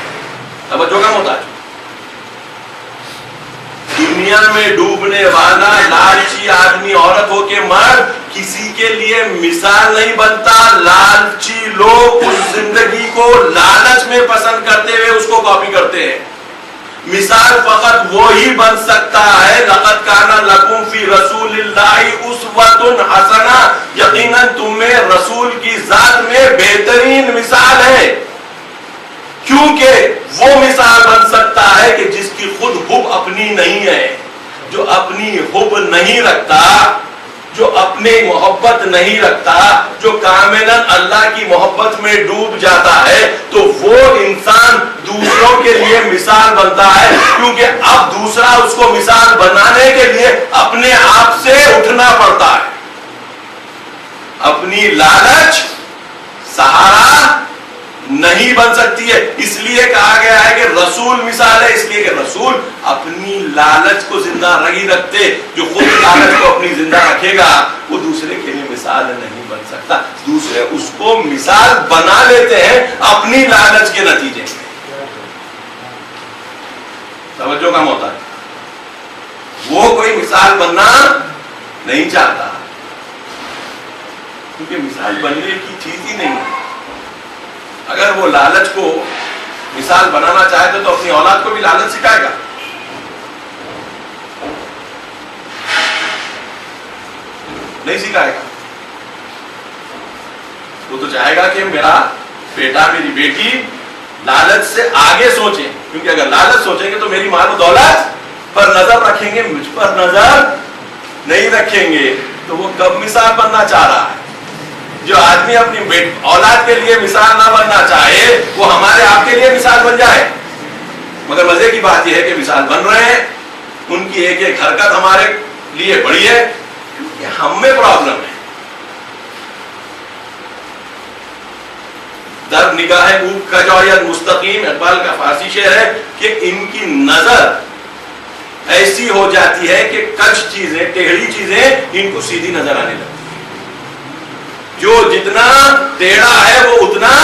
توجہ کم ہوتا ہے. دنیا میں ڈوبنے والا لالچی آدمی, عورت ہو کے مرد, کسی کے لیے مثال نہیں بنتا. لالچی لوگ اس زندگی کو لالچ میں پسند کرتے ہوئے اس کو کاپی کرتے ہیں. مثال فقط وہی بن سکتا ہے, لقد کان لکم فی رسول اللہ اسوۃ حسنہ, یقیناً تم میں رسول کی ذات میں بہترین مثال ہے. کیونکہ وہ مثال بن سکتا ہے کہ جس کی خود حب اپنی نہیں ہے, جو اپنی حب نہیں رکھتا, جو اپنی محبت نہیں رکھتا, جو کاملاً اللہ کی محبت میں ڈوب جاتا ہے, تو وہ انسان دوسروں کے لیے مثال بنتا ہے. کیونکہ اب دوسرا اس کو مثال بنانے کے لیے اپنے آپ سے اٹھنا پڑتا ہے. اپنی لالچ سہارا نہیں بن سکتی ہے. اس لیے کہا گیا ہے کہ رسول مثال ہے, اس لیے کہ رسول اپنی لالچ کو زندہ نہیں رکھتے. جو خود لالچ کو اپنی زندہ رکھے گا وہ دوسرے کے لیے مثال نہیں بن سکتا. دوسرے اس کو مثال بنا لیتے ہیں اپنی لالچ کے نتیجے میں. توجہ کم ہوتا ہے. وہ کوئی مثال بننا نہیں چاہتا کیونکہ مثال بننے کی چیز ہی نہیں ہے. اگر وہ لالچ کو مثال بنانا چاہے تو اپنی اولاد کو بھی لالچ سکھائے گا. نہیں سکھائے گا. وہ تو چاہے گا کہ میرا بیٹا, میری بیٹی لالچ سے آگے سوچیں, کیونکہ اگر لالچ سوچیں گے تو میری مال و دولت پر نظر رکھیں گے, مجھ پر نظر نہیں رکھیں گے. تو وہ کب مثال بننا چاہ رہا ہے؟ جو آدمی اپنی اولاد کے لیے مثال نہ بننا چاہے وہ ہمارے آپ کے لیے مثال بن جائے. مگر مزے کی بات یہ ہے کہ مثال بن رہے ہیں, ان کی ایک ایک حرکت ہمارے لیے بڑی ہے کیونکہ ہم میں پرابلم ہے. در نگاہ اوپ کا جو مستقیم, اقبال کا فارسی شعر ہے کہ ان کی نظر ایسی ہو جاتی ہے کہ کچھ چیزیں، ٹیڑھی چیزیں ان کو سیدھی نظر آنے لگتی. جو جتنا ٹیڑھا ہے وہ اتنا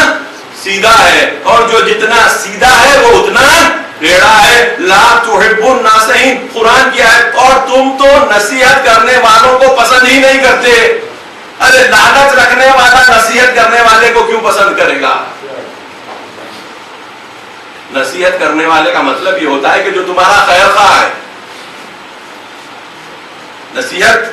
سیدھا ہے، اور جو جتنا سیدھا ہے وہ اتنا ٹیڑھا ہے. لا تحب الناصحین، قرآن کی آیت. اور تم تو نصیحت کرنے والوں کو پسند ہی نہیں کرتے. ارے لعنت رکھنے والا نصیحت کرنے والے کو کیوں پسند کرے گا؟ نصیحت کرنے والے کا مطلب یہ ہوتا ہے کہ جو تمہارا خیر خواہ ہے. نصیحت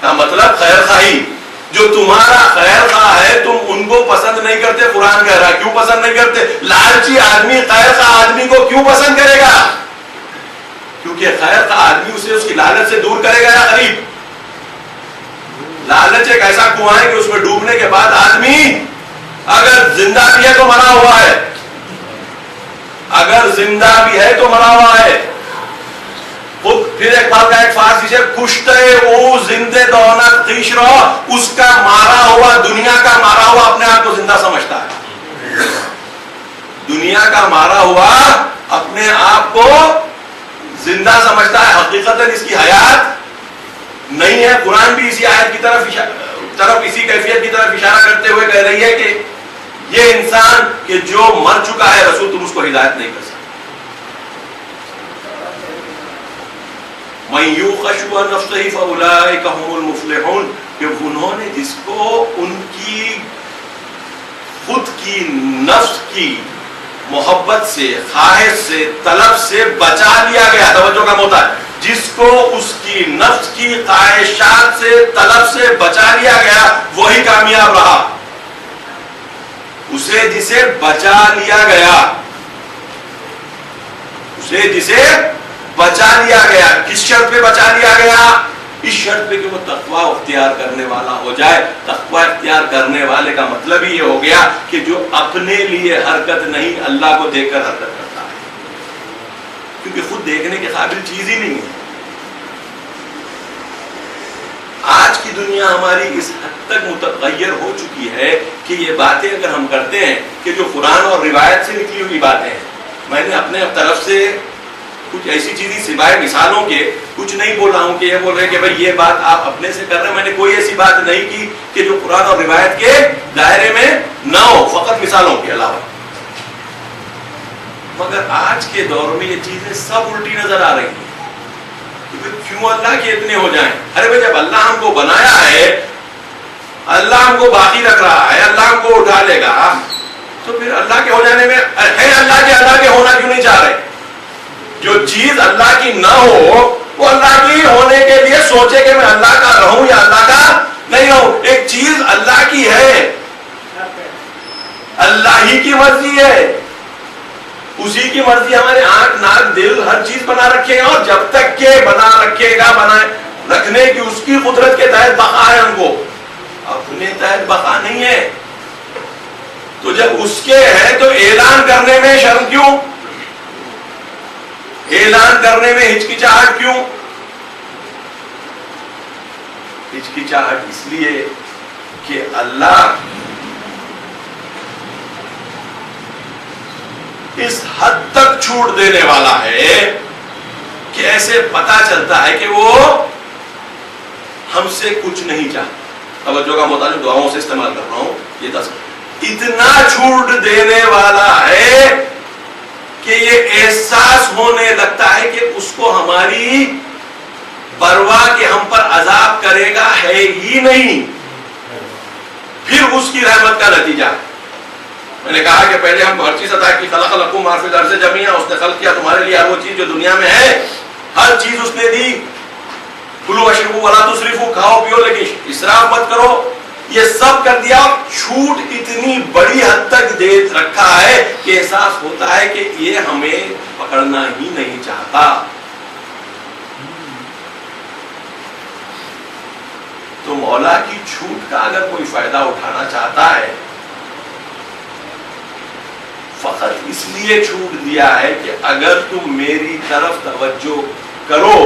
کا مطلب خیر خواہی. جو تمہارا خیر خواہ ہے تم ان کو پسند نہیں کرتے. قرآن کہہ رہا ہے کیوں پسند نہیں کرتے؟ لالچی آدمی خیر خواہ آدمی کو کیوں پسند کرے گا؟ کیونکہ خیر خواہ آدمی اسے اس کی لالچ سے دور کرے گا یا قریب. لالچ ایک ایسا کنواں ہے کہ اس میں ڈوبنے کے بعد آدمی اگر زندہ بھی ہے تو مرا ہوا ہے، اگر زندہ بھی ہے تو مرا ہوا ہے. پھر ایک بات کا ایک فارسی سے کشتے او زندے دونت خیش رہو، اس کا مارا ہوا، دنیا کا مارا ہوا اپنے آپ کو زندہ سمجھتا ہے. دنیا کا مارا ہوا اپنے آپ کو زندہ سمجھتا ہے، حقیقت اس کی حیات نہیں ہے. قرآن بھی اسی آیت کی طرف اسی کیفیت کی طرف اشارہ کرتے ہوئے کہہ رہی ہے کہ یہ انسان کہ جو مر چکا ہے رسول تم اس کو ہدایت نہیں کر سکتے. مَن یوق شُحَّ نَفْسِهِ فَأُولَٰئِکَ هُمُ الْمُفْلِحُونَ، کہ انہوں نے جس کو ان کی خود کی نفس کی محبت سے، خواہش سے، طلب سے بچا لیا گیا. توجہ کا ہوتا ہے جس کو اس کی نفس کی خواہشات سے، طلب سے بچا لیا گیا وہی کامیاب رہا. اسے جسے بچا لیا گیا، اسے جسے بچا لیا گیا، کس شرط پہ بچا لیا گیا؟ اس شرط پہ کہ وہ تقوی اختیار کرنے والا ہو جائے. تقوی اختیار کرنے والے کا مطلب ہی یہ ہو گیا کہ جو اپنے لیے حرکت نہیں اللہ کو دیکھ کر حرکت کرتا ہے، کیونکہ خود دیکھنے کے قابل چیز ہی نہیں ہے. آج کی دنیا ہماری اس حد تک متغیر ہو چکی ہے کہ یہ باتیں اگر ہم کرتے ہیں کہ جو قرآن اور روایت سے نکلی ہوئی باتیں ہیں، میں نے اپنے طرف سے کچھ ایسی چیزیں سوائے مثالوں کے کچھ نہیں بولا ہوں کہ یہ بول رہے کہ بھئی یہ بات آپ اپنے سے کر رہے ہیں. میں نے کوئی ایسی بات نہیں کی کہ جو قرآن اور روایت کے دائرے میں نہ ہو، فقط مثالوں کے علاوہ. مگر آج کے دور میں یہ چیزیں سب الٹی نظر آ رہی ہیں. کیوں اللہ کے اتنے ہو جائیں؟ ارے بھائی جب اللہ ہم کو بنایا ہے، اللہ ہم کو باقی رکھ رہا ہے، اللہ ہم کو اٹھا لے گا، تو پھر اللہ کے ہو جانے میں ہے اللہ کے ہونا کیوں نہیں چاہ رہے؟ جو چیز اللہ کی نہ ہو وہ اللہ کی ہونے کے لیے سوچے کہ میں اللہ کا رہوں یا اللہ کا نہیں رہوں. ایک چیز اللہ کی ہے، اللہ ہی کی مرضی ہے، اسی کی مرضی ہمارے آنکھ ناک دل ہر چیز بنا رکھے گا، اور جب تک کہ بنا رکھے گا، بنائے رکھنے کی اس کی قدرت کے تحت بقا ہے. ہم کو اپنے تحت بقا نہیں ہے. تو جب اس کے ہے تو اعلان کرنے میں شرم کیوں؟ اعلان کرنے میں ہچکچاہٹ کیوں؟ ہچکچاہٹ اس لیے کہ اللہ اس حد تک چھوٹ دینے والا ہے کہ ایسے پتا چلتا ہے کہ وہ ہم سے کچھ نہیں چاہتا. توجہ کا مطالب دعاؤں سے استعمال کر رہا ہوں. یہ اتنا چھوٹ دینے والا ہے کہ یہ احساس ہونے لگتا ہے کہ اس کو ہماری پرواہ کہ ہم پر عذاب کرے گا ہے ہی نہیں. پھر اس کی رحمت کا نتیجہ میں نے کہا کہ پہلے ہم ہر چیز عطا کی، خلق لکم ما فی الارض جمیعا، اس نے خلق کیا تمہارے لیے ہر وہ چیز جو دنیا میں ہے، ہر چیز اس نے دی. کلوا واشربوا ولا تسرفوا، کھاؤ پیو لیکن اسراف مت کرو. یہ سب کر دیا. چھوٹ اتنی بڑی حد تک دے رکھا ہے کہ احساس ہوتا ہے کہ یہ ہمیں پکڑنا ہی نہیں چاہتا. تو مولا کی چھوٹ کا اگر کوئی فائدہ اٹھانا چاہتا ہے، فقط اس لیے چھوٹ دیا ہے کہ اگر تم میری طرف توجہ کرو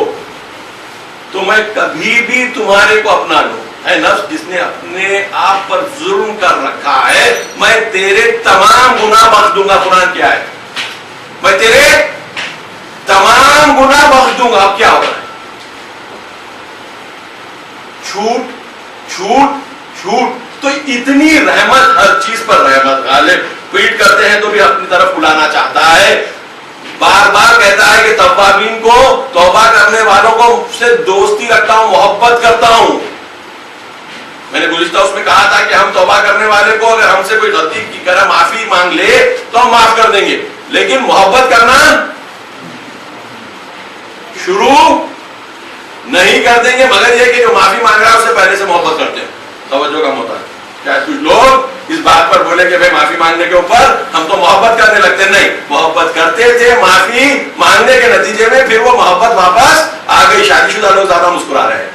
تو میں کبھی بھی تمہارے کو اپنا لوں. اے نفس جس نے اپنے آپ پر ظلم کر رکھا ہے، میں تیرے تمام گناہ بخش دوں گا. قرآن کیا ہے؟ میں تیرے تمام گناہ بخش دوں دوں گا. اب کیا ہو رہا ہے؟ چھوٹ چھوٹ چھوٹ. تو اتنی رحمت، ہر چیز پر رحمت. غالب ٹویٹ کرتے ہیں تو بھی اپنی طرف بلانا چاہتا ہے، بار بار کہتا ہے کہ توابین کو، توبہ کرنے والوں کو سے دوستی رکھتا ہوں، محبت کرتا ہوں. میں نے گزشتہ اس میں کہا تھا کہ ہم توبہ کرنے والے کو اگر ہم سے کوئی غلطی کی کرے معافی مانگ لے تو ہم معاف کر دیں گے، لیکن محبت کرنا شروع نہیں کر دیں گے، مگر یہ کہ جو معافی مانگ رہا ہے اس سے پہلے سے محبت کرتے ہیں. توجہ کم ہوتا ہے. کیا کچھ لوگ اس بات پر بولے کہ بھائی معافی مانگنے کے اوپر ہم تو محبت کرنے لگتے. نہیں، محبت کرتے تھے، معافی مانگنے کے نتیجے میں پھر وہ محبت واپس آ گئی. شادی شدہ لوگ زیادہ مسکرا رہے ہیں.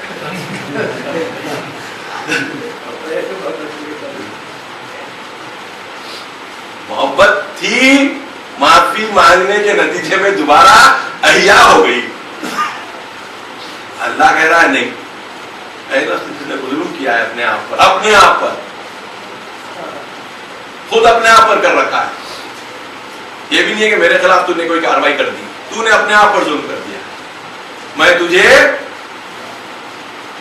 محبت تھی، معافی مانگنے کے نتیجے میں دوبارہ احیا ہو گئی. اللہ کہہ رہا ہے نہیں، نے ظلم کیا ہے اپنے آپ پر، اپنے آپ پر، خود اپنے آپ پر کر رکھا ہے. یہ بھی نہیں ہے کہ میرے خلاف تو نے کوئی کاروائی کر دی، تو نے اپنے آپ پر ظلم کر دیا. میں تجھے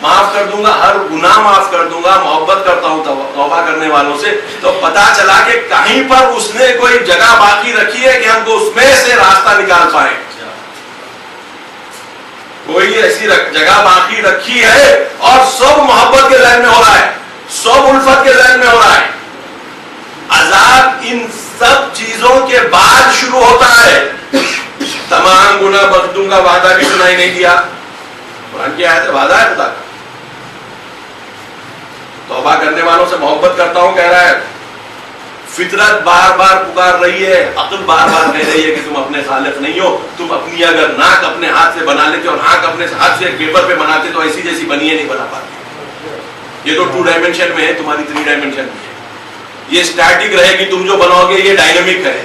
معاف کر دوں گا، ہر گناہ معاف کر دوں گا، محبت کرتا ہوں توبہ کرنے والوں سے. تو پتا چلا کہ کہیں پر اس نے کوئی جگہ باقی رکھی ہے کہ ہم کو اس میں سے راستہ نکال پائیں. کوئی ایسی جگہ باقی رکھی ہے اور سب محبت کے ذہن میں ہو رہا ہے، سب الفت کے ذہن میں ہو رہا ہے. عذاب ان سب چیزوں کے بعد شروع ہوتا ہے. تمام گناہ بخش دوں گا وعدہ بھی سنائی نہیں دیا. قرآن کی آیت ہے، وعدہ ہے خدا کا. توبہ کرنے والوں سے محبت کرتا ہوں کہہ رہا ہے. فطرت بار بار پکار رہی ہے، عقل بار بار کہہ رہی ہے کہ تم اپنے خالق نہیں ہو. تم اپنی اگر ناک اپنے ہاتھ سے بنا لیتے اور ناک اپنے ہاتھ سے ایک پیپر پہ بناتے تو ایسی جیسی بنیے نہیں بنا پاتے. یہ تو 2 ڈائمنشن میں ہے، تمہاری 3 ڈائمنشن میں ہے. یہ اسٹیٹک رہے گی، تم جو بناؤ گے یہ ڈائنامک ہے،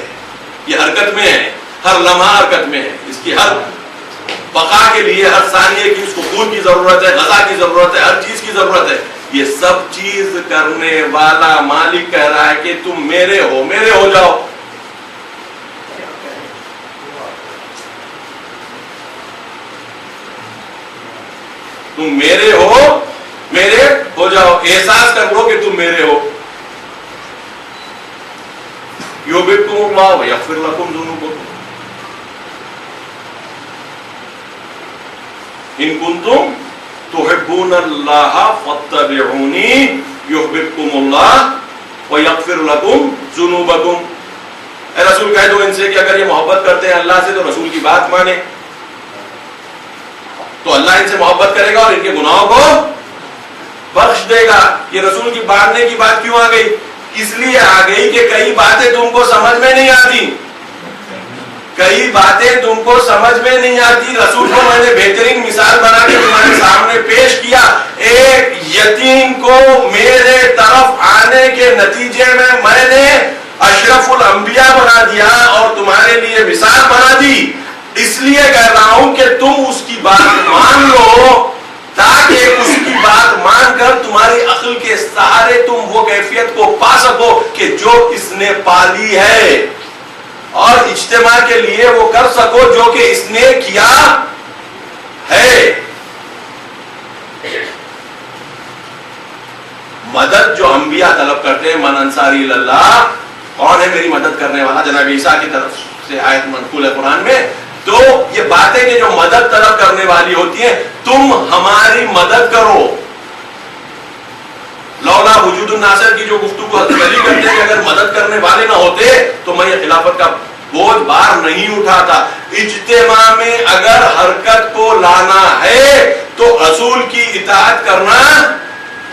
یہ حرکت میں ہے، ہر لمحہ حرکت میں ہے. اس کی ہر بقا کے لیے ہر ثانیے کی اس کو خون کی ضرورت ہے، غذا کی ضرورت ہے، ہر چیز کی ضرورت ہے. یہ سب چیز کرنے والا مالک کہہ رہا ہے کہ تم میرے ہو، میرے ہو جاؤ. تم میرے ہو، میرے ہو جاؤ. احساس کر لو کہ تم میرے ہو. یحببکم اللہ ویغفر لکم ذنوبکم ان کنتم تحبون اللہ فاتبعونی یحببکم اللہ ویغفر لکم ذنوبکم. اے رسول کہہ دو ان سے کہ اگر یہ محبت کرتے ہیں اللہ سے تو رسول کی بات مانے، تو اللہ ان سے محبت کرے گا اور ان کے گناہوں کو بخش دے گا. یہ رسول کی ماننے کی بات کیوں آ گئی؟ اس لیے آ گئی کہ کئی باتیں تم کو سمجھ میں نہیں آتی، کئی باتیں تم کو سمجھ میں نہیں آتی. رسول کو میں نے بہترین مثال بنا کے تمہارے سامنے پیش کیا. ایک یتیم کو میرے طرف آنے کے نتیجے میں نے اشرف الانبیاء بنا دیا اور تمہارے لیے مثال بنا دی. اس لیے کہہ رہا ہوں کہ تم اس کی بات مان لو تاکہ اس کی بات مان کر تمہاری عقل کے سہارے تم وہ کیفیت کو پا سکو کہ جو اس نے پالی ہے، اور اجتماع کے لیے وہ کر سکو جو کہ اس نے کیا ہے. مدد جو انبیاء طلب کرتے ہیں، من انصاری اللہ، کون ہے میری مدد کرنے والا؟ جناب عیسیٰ کی طرف سے آیت منقول ہے قرآن میں. تو یہ باتیں کہ جو مدد طلب کرنے والی ہوتی ہیں، تم ہماری مدد کرو. لولا وجود الناصر کی جو گفتگو علی کرتے ہیں کہ اگر مدد کرنے والے نہ ہوتے تو میں یہ خلافت کا بوجھ بار نہیں اٹھاتا. اجتماع میں اگر حرکت کو لانا ہے تو رسول کی اطاعت کرنا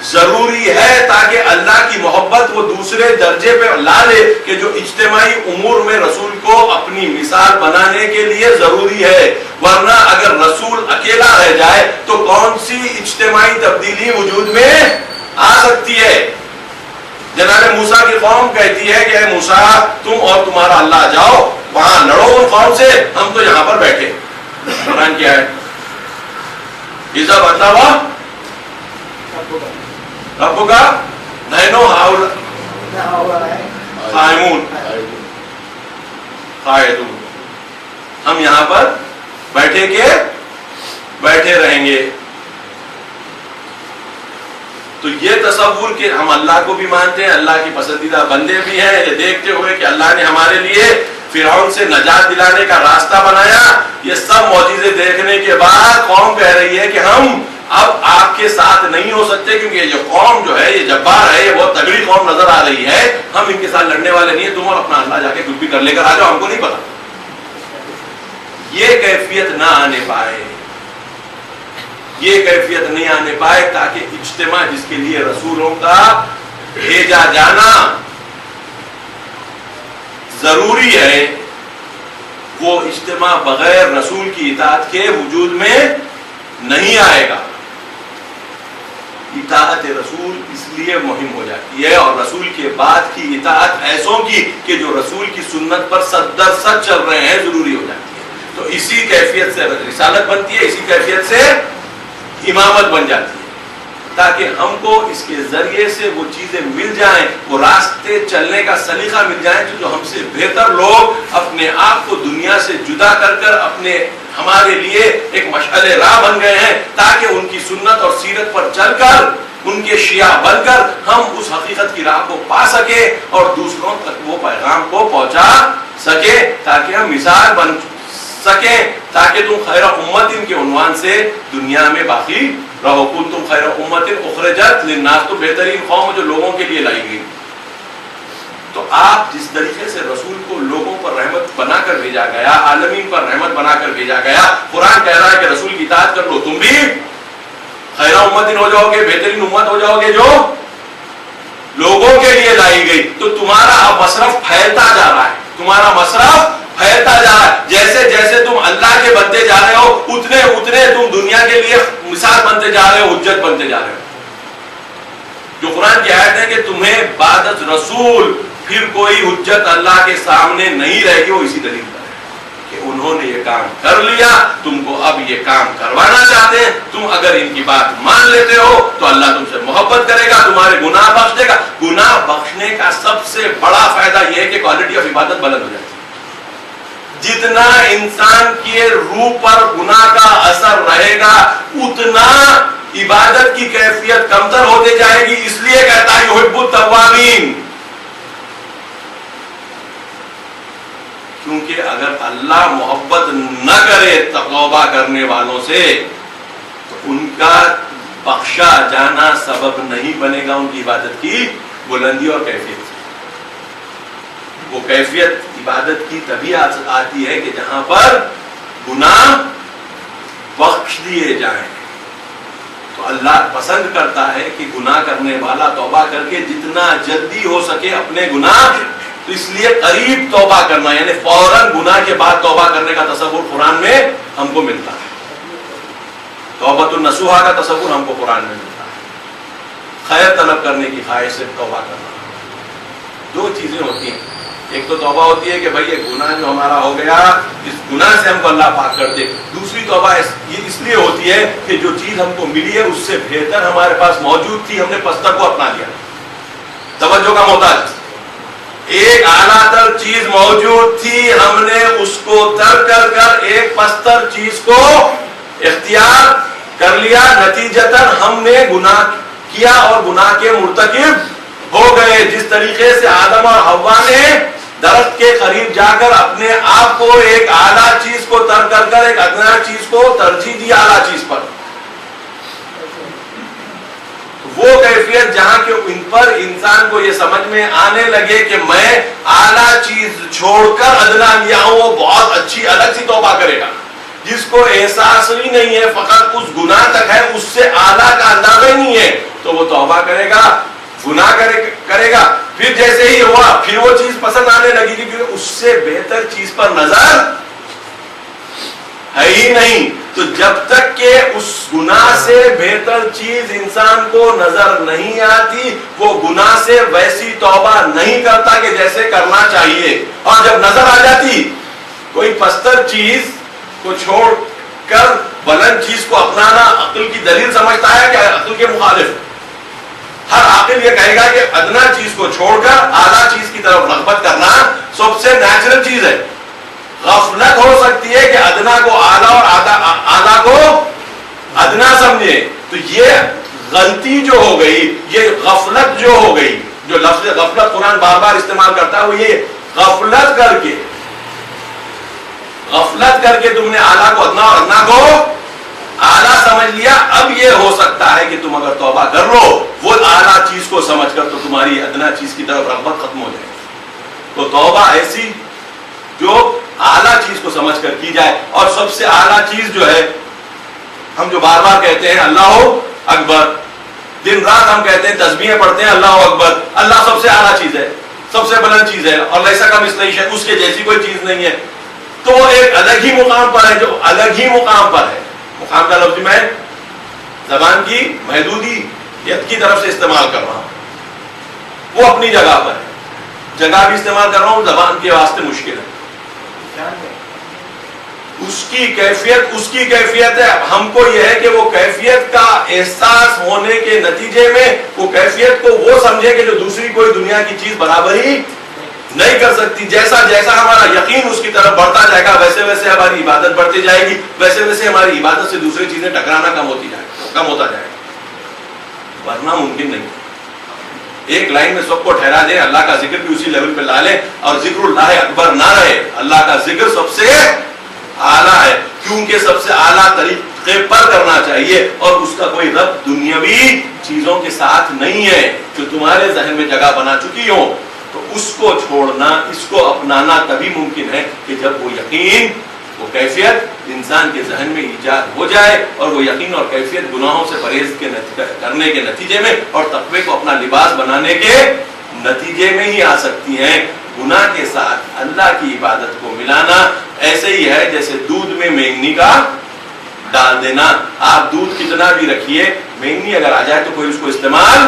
ضروری ہے تاکہ اللہ کی محبت وہ دوسرے درجے پہ لا لے کہ جو اجتماعی امور میں رسول کو اپنی مثال بنانے کے لیے ضروری ہے. ورنہ اگر رسول اکیلا رہ جائے تو کون سی اجتماعی تبدیلی وجود میں آ سکتی ہے؟ جناب موسیٰ کی قوم کہتی ہے کہ اے موسیٰ تم اور تمہارا اللہ جاؤ وہاں لڑو ان قوم سے، ہم تو یہاں پر بیٹھے. قرآن کیا ہے؟ اذا بتاوا رب کا نینو قائمون قائدون، ہم یہاں پر بیٹھے کے بیٹھے رہیں گے. تو یہ تصور کہ ہم اللہ کو بھی مانتے ہیں, اللہ کی پسندیدہ بندے بھی ہیں, یہ دیکھتے ہوئے کہ اللہ نے ہمارے لیے فرعون سے نجات دلانے کا راستہ بنایا, یہ سب معجزے دیکھنے کے بعد قوم کہہ رہی ہے کہ ہم اب آپ کے ساتھ نہیں ہو سکتے, کیونکہ یہ قوم جو ہے, یہ جبار ہے, یہ بہت تگڑی قوم نظر آ رہی ہے, ہم ان کے ساتھ لڑنے والے نہیں ہیں, تم اور اپنا اللہ جا کے کچھ بھی کر لے کر آ جاؤ, ہم کو نہیں پتا. یہ کیفیت نہ آنے پائے, یہ کیفیت نہیں آنے پائے, تاکہ اجتماع جس کے لیے رسولوں کا بھیجا جانا ضروری ہے, وہ اجتماع بغیر رسول کی اطاعت کے وجود میں نہیں آئے گا. اطاعت رسول اس لیے مہم ہو جاتی ہے, اور رسول کے بعد کی اطاعت ایسوں کی کہ جو رسول کی سنت پر صد در صد چل رہے ہیں ضروری ہو جاتی ہے. تو اسی کیفیت سے رسالت بنتی ہے, اسی کیفیت سے امامت بن جاتی ہے, تاکہ ہم کو اس کے ذریعے سے وہ چیزیں مل جائیں, وہ راستے چلنے کا سلیقہ مل جائیں جو ہم سے بہتر لوگ اپنے آپ کو دنیا سے جدا کر کر اپنے ہمارے لیے ایک مشعل راہ بن گئے ہیں, تاکہ ان کی سنت اور سیرت پر چل کر ان کے شیعہ بن کر ہم اس حقیقت کی راہ کو پا سکے اور دوسروں تک وہ پیغام کو پہنچا سکے, تاکہ ہم مثال بن سکیں, تاکہ تم خیر امت کے عنوان سے دنیا میں باقی رہو. کنتم خیر امت اخرجت للناس, تو بہترین قوم جو لوگوں کے لیے لائی گئی. تو آپ جس طریقے سے رسول کو لوگوں پر رحمت بنا کر بھیجا گیا, عالمین پر رحمت بنا کر بھیجا گیا, قرآن کہہ رہا ہے کہ رسول کی اطاعت کر لو, تم بھی خیر امت ہو جاؤ گے, بہترین امت ہو جاؤ گے جو لوگوں کے لیے لائی گئی. تو تمہارا اب مصرف پھیلتا جا رہا ہے, تمہارا مصرف پھیلتا جا رہا ہے. جیسے جیسے تم اللہ کے بنتے جا رہے ہو, اتنے اتنے تم دنیا کے لیے مثال بنتے جا رہے ہو, حجت بنتے جا رہے ہو. جو قرآن کی آیت ہے کہ تمہیں بعد از رسول پھر کوئی حجت اللہ کے سامنے نہیں رہے گی, وہ اسی دلیل پر ہے کہ انہوں نے یہ کام کر لیا, تم کو اب یہ کام کروانا چاہتے ہیں. تم اگر ان کی بات مان لیتے ہو تو اللہ تم سے محبت کرے گا, تمہارے گناہ بخش دے گا. گناہ بخشنے کا سب سے بڑا فائدہ یہ ہے کہ کوالٹی آف عبادت بلند ہو جاتی ہے. جتنا انسان کی روح پر گناہ کا اثر رہے گا, اتنا عبادت کی کیفیت کمتر ہوتے جائے گی. اس لیے کہتا ہے یحب التوابین, کیونکہ اگر اللہ محبت نہ کرے توبہ کرنے والوں سے تو ان کا بخشا جانا سبب نہیں بنے گا ان کی عبادت کی بلندی اور کیفیت سے. وہ کیفیت عبادت کی تبھی آتی ہے کہ جہاں پر گناہ بخش دیے جائیں. تو اللہ پسند کرتا ہے کہ گناہ کرنے والا توبہ کر کے جتنا جلدی ہو سکے اپنے گناہ, تو اس لیے قریب توبہ کرنا, یعنی فوراً گناہ کے بعد توبہ کرنے کا تصور قرآن میں ہم کو ملتا ہے. توبۃ النصوحہ کا تصور ہم کو قرآن میں ملتا ہے. خیر طلب کرنے کی خواہش سے توبہ کرنا. دو چیزیں ہوتی ہیں, ایک تو توبہ ہوتی ہے کہ بھائی یہ گناہ جو ہمارا ہو گیا, اس گناہ سے ہم کو اللہ پاک کر دے. دوسری توبہ یہ اس لیے ہوتی ہے کہ جو چیز ہم کو ملی ہے اس سے بہتر ہمارے پاس موجود تھی, ہم نے پستر کو اپنا لیا. توجہ کا محتاج, ایک اعلیٰ تر چیز موجود تھی, ہم نے اس کو ترک کر کر ایک پستر چیز کو اختیار کر لیا. نتیجتاً ہم نے گناہ کیا اور گناہ کے مرتکب ہو گئے. جس طریقے سے آدم اور حوا نے درخت کے قریب جا کر اپنے آپ کو ایک اعلیٰ چیز کو ترک کر کر ایک ادنا چیز کو ترجیح دی اعلیٰ چیز پر. وہ کیفیت جہاں کہ ان پر انسان کو یہ سمجھ میں آنے لگے کہ میں اعلیٰ چیز چھوڑ کر ادنا لیا ہوں, وہ بہت اچھی الگ سی توبہ کرے گا. جس کو احساس ہی نہیں ہے, فقط اس گناہ تک ہے, اس سے اعلیٰ کا اندازہ ہی نہیں ہے, تو وہ توبہ کرے گا, گناہ کرے گا. پھر جیسے ہی ہوا پھر وہ چیز پسند آنے لگی, کیونکہ اس سے بہتر چیز پر نظر ہے ہی نہیں. تو جب تک کہ اس گناہ سے بہتر چیز انسان کو نظر نہیں آتی, وہ گناہ سے ویسی توبہ نہیں کرتا کہ جیسے کرنا چاہیے. اور جب نظر آ جاتی کوئی پستر چیز کو چھوڑ کر بلند چیز کو اپنانا عقل کی دلیل سمجھتا ہے کہ عقل کے مخالف. ہر عاقل یہ کہے گا کہ ادنا چیز کو چھوڑ کر اعلیٰ چیز کی طرف رغبت کرنا سب سے نیچرل چیز ہے. غفلت ہو سکتی ہے کہ ادنا کو اعلیٰ اور اعلیٰ کو ادنا سمجھے. تو یہ غلطی جو ہو گئی, یہ غفلت جو ہو گئی, جو لفظ غفلت قرآن بار بار استعمال کرتا ہے, وہ یہ غفلت کر کے تم نے اعلیٰ کو ادنا اور ادنا کو اعلیٰ سمجھ لیا. اب یہ ہو سکتا ہے کہ تم اگر توبہ کر لو وہ اعلیٰ چیز کو سمجھ کر, تو تمہاری ادنا چیز کی طرف رغبت ختم ہو جائے. تو توبہ ایسی جو اعلیٰ چیز کو سمجھ کر کی جائے. اور سب سے اعلیٰ چیز جو ہے, ہم جو بار بار کہتے ہیں اللہ اکبر, دن رات ہم کہتے ہیں تسبیحیں پڑھتے ہیں اللہ اکبر, اللہ سب سے اعلیٰ چیز ہے, سب سے بلند چیز ہے, اور لیسا کا مثلی شیء, اس کے جیسی کوئی چیز نہیں ہے. تو وہ ایک الگ ہی مقام پر ہے, جو الگ ہی مقام پر ہے. مقام کا لفظ میں زبان کی محدودیت کی طرف سے استعمال کر رہا ہوں, وہ اپنی جگہ پر ہے. جگہ بھی استعمال کر رہا ہوں, زبان کے واسطے مشکل ہے. اس کی کیفیت ہے. ہم کو یہ ہے کہ وہ کیفیت کا احساس ہونے کے نتیجے میں وہ کیفیت کو وہ سمجھے کہ جو دوسری کوئی دنیا کی چیز برابر ہی نہیں کر سکتی. جیسا جیسا ہمارا یقین اس کی طرف بڑھتا جائے گا, ویسے ویسے ہماری عبادت بڑھتی جائے گی, ویسے ویسے ہماری عبادت سے دوسری چیزیں ٹکرانا کم ہوتا جائے گا. ورنہ ممکن نہیں. ایک لائن میں سب کو ٹھہرا دیں, اللہ کا ذکر بھی اسی لیول پہ لا لیں, اور ذکر اللہ اکبر نہ رہے. اللہ کا ذکر سب سے اعلیٰ ہے, کیونکہ سب سے اعلیٰ طریقے پر کرنا چاہیے, اور اس کا کوئی ربط دنیاوی چیزوں کے ساتھ نہیں ہے جو تمہارے ذہن میں جگہ بنا چکی ہو. تو اس کو چھوڑنا, اس کو اپنانا تبھی ممکن ہے کہ جب وہ یقین, وہ کیفیت انسان کے ذہن میں ایجاد ہو جائے, اور وہ یقین اور کیفیت گناہوں سے پرہیز کرنے کے نتیجے میں اور تقوی کو اپنا لباس بنانے کے نتیجے میں ہی آ سکتی ہیں. گناہ کے ساتھ اللہ کی عبادت کو ملانا ایسے ہی ہے جیسے دودھ میں مینگنی کا ڈال دینا. آپ دودھ کتنا بھی رکھیے, مینگنی اگر آ جائے تو کوئی اس کو استعمال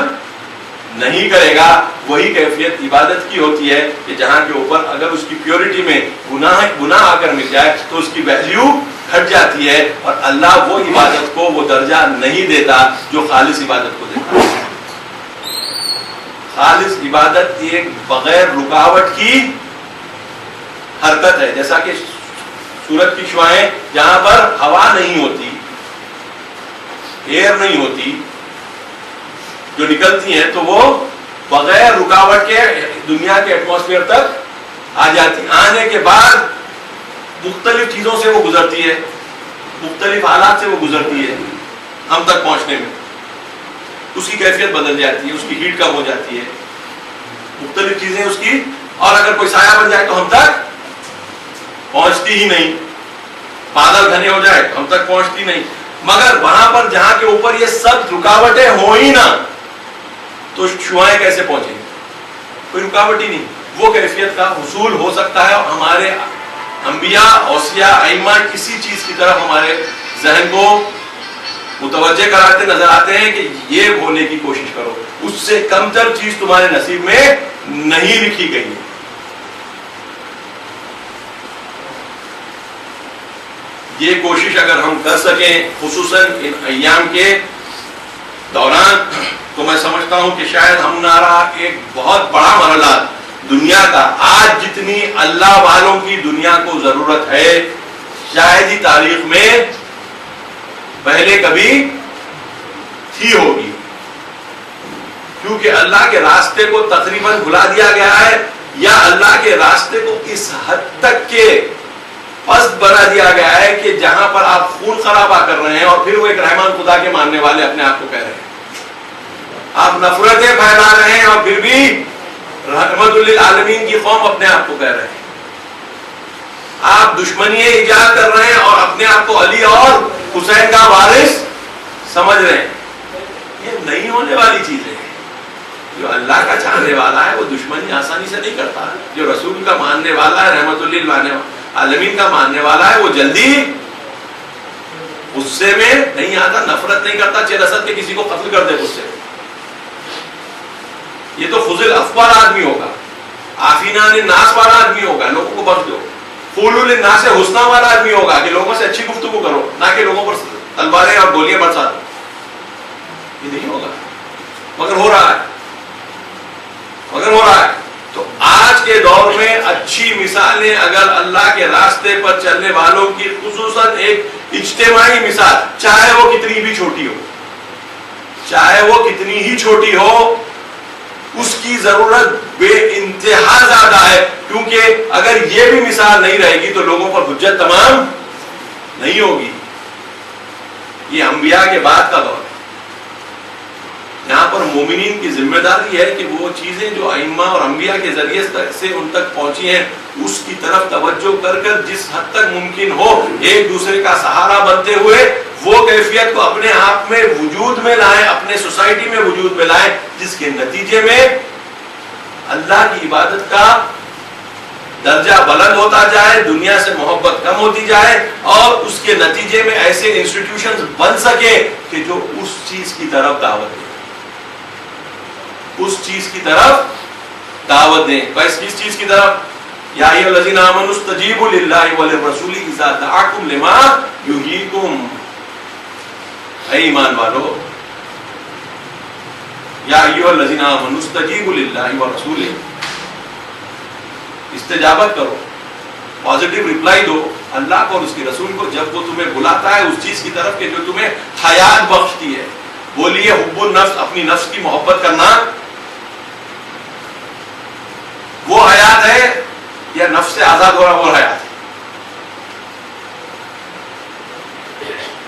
نہیں کرے گا. وہی کیفیت عبادت کی ہوتی ہے کہ جہاں کے اوپر اگر اس کی پیورٹی میں گناہ آ کر مل جائے تو اس کی ویلیو گھٹ جاتی ہے, اور اللہ وہ عبادت کو وہ درجہ نہیں دیتا جو خالص عبادت کو دیتا ہے. خالص عبادت ایک بغیر رکاوٹ کی حرکت ہے, جیسا کہ سورج کی شعاعیں جہاں پر ہوا نہیں ہوتی, ایئر نہیں ہوتی, جو نکلتی ہیں تو وہ بغیر رکاوٹ کے دنیا کے ایٹماسفیئر تک آ جاتی. آنے کے بعد مختلف چیزوں سے وہ گزرتی ہے, مختلف حالات سے وہ گزرتی ہے, ہم تک پہنچنے میں اس کی کیفیت بدل جاتی ہے, اس کی ہیٹ کم ہو جاتی ہے, مختلف چیزیں اس کی, اور اگر کوئی سایہ بن جائے تو ہم تک پہنچتی ہی نہیں, بادل گھنے ہو جائے تو ہم تک پہنچتی نہیں. مگر وہاں پر جہاں کے اوپر یہ سب رکاوٹیں ہو ہی نہ, تو شعاعیں کیسے پہنچیں گی؟ کوئی رکاوٹ ہی نہیں. وہ کیفیت کا حصول ہو سکتا ہے, اور ہمارے انبیاء, اوصیاء, ائمہ کسی چیز کی طرف ہمارے ذہن کو متوجہ کراتے نظر آتے ہیں کہ یہ ہونے کی کوشش کرو, اس سے کم تر چیز تمہارے نصیب میں نہیں لکھی گئی ہے. یہ کوشش اگر ہم کر سکیں خصوصاً ان ایام کے دوران, تو میں سمجھتا ہوں کہ شاید ہمارا ایک بہت بڑا مرحلہ دنیا کا, آج جتنی اللہ والوں کی دنیا کو ضرورت ہے شاید ہی تاریخ میں پہلے کبھی تھی ہوگی, کیونکہ اللہ کے راستے کو تقریباً بھلا دیا گیا ہے, یا اللہ کے راستے کو اس حد تک کے پست بنا دیا گیا ہے کہ جہاں پر آپ خون خرابہ کر رہے ہیں, اور پھر وہ ایک رحمان خدا کے ماننے والے اپنے آپ کو کہہ رہے ہیں, آپ نفرتیں پھیلا رہے ہیں, اور پھر بھی رحمت للعالمین کی قوم اپنے آپ کو کہہ رہے ہیں, آپ دشمنی ایجاد کر رہے ہیں اور اپنے آپ کو علی اور حسین کا وارث سمجھ رہے ہیں. یہ نہیں ہونے والی چیز ہے. جو اللہ کا چاہنے والا ہے وہ دشمنی آسانی سے نہیں کرتا, جو رسول کا ماننے والا ہے, رحمت للعالمین کا ماننے والا ہے, وہ جلدی غصے میں نہیں آتا, نفرت نہیں کرتا, چل اسد کے کسی کو قتل کر دے غصے. یہ تو فضل العفو والا آدمی ہوگا, عافینا عن الناس والا آدمی ہوگا, لوگوں کو بخش دو. قولوا للناس حسنا والا آدمی ہوگا کہ لوگوں سے اچھی گفتگو کرو, نہ کہ لوگوں پر تلواریں اور گولیاں برسا دو. یہ نہیں ہوگا, مگر ہو رہا ہے. تو آج کے دور میں اچھی مثالیں اگر اللہ کے راستے پر چلنے والوں کی خصوصاً ایک اجتماعی مثال، چاہے وہ کتنی بھی چھوٹی ہو، چاہے وہ کتنی ہی چھوٹی ہو، اس کی ضرورت بے انتہا زیادہ ہے، کیونکہ اگر یہ بھی مثال نہیں رہے گی تو لوگوں پر حجت تمام نہیں ہوگی۔ یہ انبیاء کے بعد کا دور ہے، یہاں پر مومنین کی ذمہ داری ہے کہ وہ چیزیں جو ائمہ اور انبیاء کے ذریعے سے ان تک پہنچی ہیں اس کی طرف توجہ کر کر جس حد تک ممکن ہو ایک دوسرے کا سہارا بنتے ہوئے وہ کیفیت کو اپنے آپ میں وجود میں لائیں، اپنے سوسائٹی میں وجود میں لائیں، جس کے نتیجے میں اللہ کی عبادت کا درجہ بلند ہوتا جائے، دنیا سے محبت کم ہوتی جائے، اور اس کے نتیجے میں ایسے انسٹیٹیوشنز بن سکے کہ جو اس چیز کی طرف دعوت دیں، اس چیز کی طرف دعوت دیں۔ کس چیز کی طرف؟ یا ایھا الذین آمنوا استجیبوا للہ وللرسول اذا دعاکم لما یحییکم، اے ایمان والو، یا ایھا الذین آمنوا استجیبوا للہ ورسولہ، استجابت کرو، پازیٹیو ریپلائی دو اللہ کو اور اس کے رسول کو جب وہ تمہیں بلاتا ہے اس چیز کی طرف کہ جو تمہیں حیات بخشتی ہے۔ بولیے حب النفس، اپنی نفس کی محبت کرنا وہ حیات ہے یا نفس سے آزاد ہو رہا وہ حیات ہے؟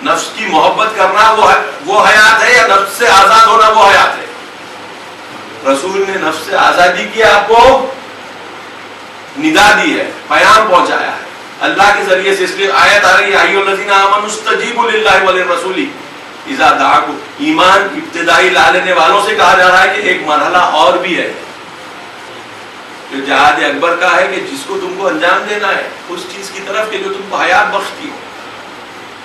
نفس کی محبت کرنا وہ حیات ہے یا نفس سے آزاد ہونا وہ حیات ہے؟ رسول نے نفس سے آزادی کی، آپ کو ندا دی ہے، پیام پہنچایا ہے اللہ کے ذریعے سے۔ اس لیے آیت آ رہی ہے یا ایھا الذین آمنوا استجیبوا للہ وللرسول اذا دعاکم۔ ایمان ابتدائی لا لینے والوں سے کہا جا رہا ہے کہ ایک مرحلہ اور بھی ہے جو جہاد اکبر کا ہے، کہ جس کو تم کو انجام دینا ہے اس چیز کی طرف کہ جو تم کو حیات بخشتی ہو۔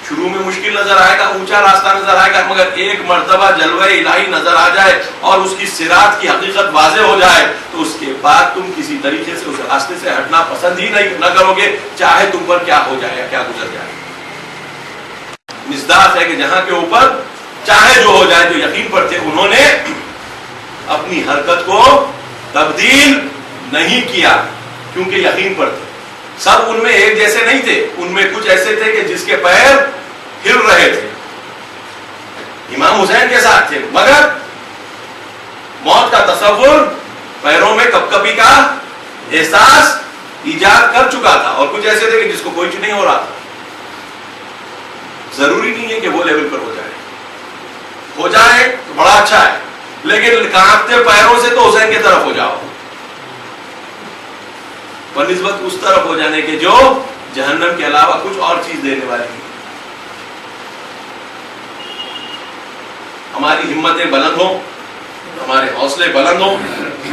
شروع میں مشکل نظر آئے گا، اونچا راستہ نظر آئے گا، مگر ایک مرتبہ جلوہ الہی نظر آ جائے اور اس کی صراط کی حقیقت واضح ہو جائے تو اس کے بعد تم کسی طریقے سے اس راستے سے ہٹنا پسند ہی نہ کرو گے، چاہے تم پر کیا ہو جائے یا کیا گزر جائے۔ مصداق ہے کہ جہاں کے اوپر چاہے جو ہو جائے، جو یقین پر تھے انہوں نے اپنی حرکت کو تبدیل نہیں کیا کیونکہ یقین پر تھے۔ سب ان میں ایک جیسے نہیں تھے، ان میں کچھ ایسے تھے کہ جس کے پیر ہل رہے تھے، امام حسین کے ساتھ تھے، مگر موت کا تصور پیروں میں کپکپی کا احساس ایجاد کر چکا تھا، اور کچھ ایسے تھے کہ جس کو کوئی نہیں ہو رہا تھا۔ ضروری نہیں ہے کہ وہ لیول پر ہو جائے تو بڑا اچھا ہے، لیکن کانپتے پیروں سے تو حسین کی طرف ہو جاؤ بنسبت اس طرف ہو جانے کے جو جہنم کے علاوہ کچھ اور چیز دینے والی ہے۔ ہماری ہمتیں بلند ہوں، ہمارے حوصلے بلند ہوں،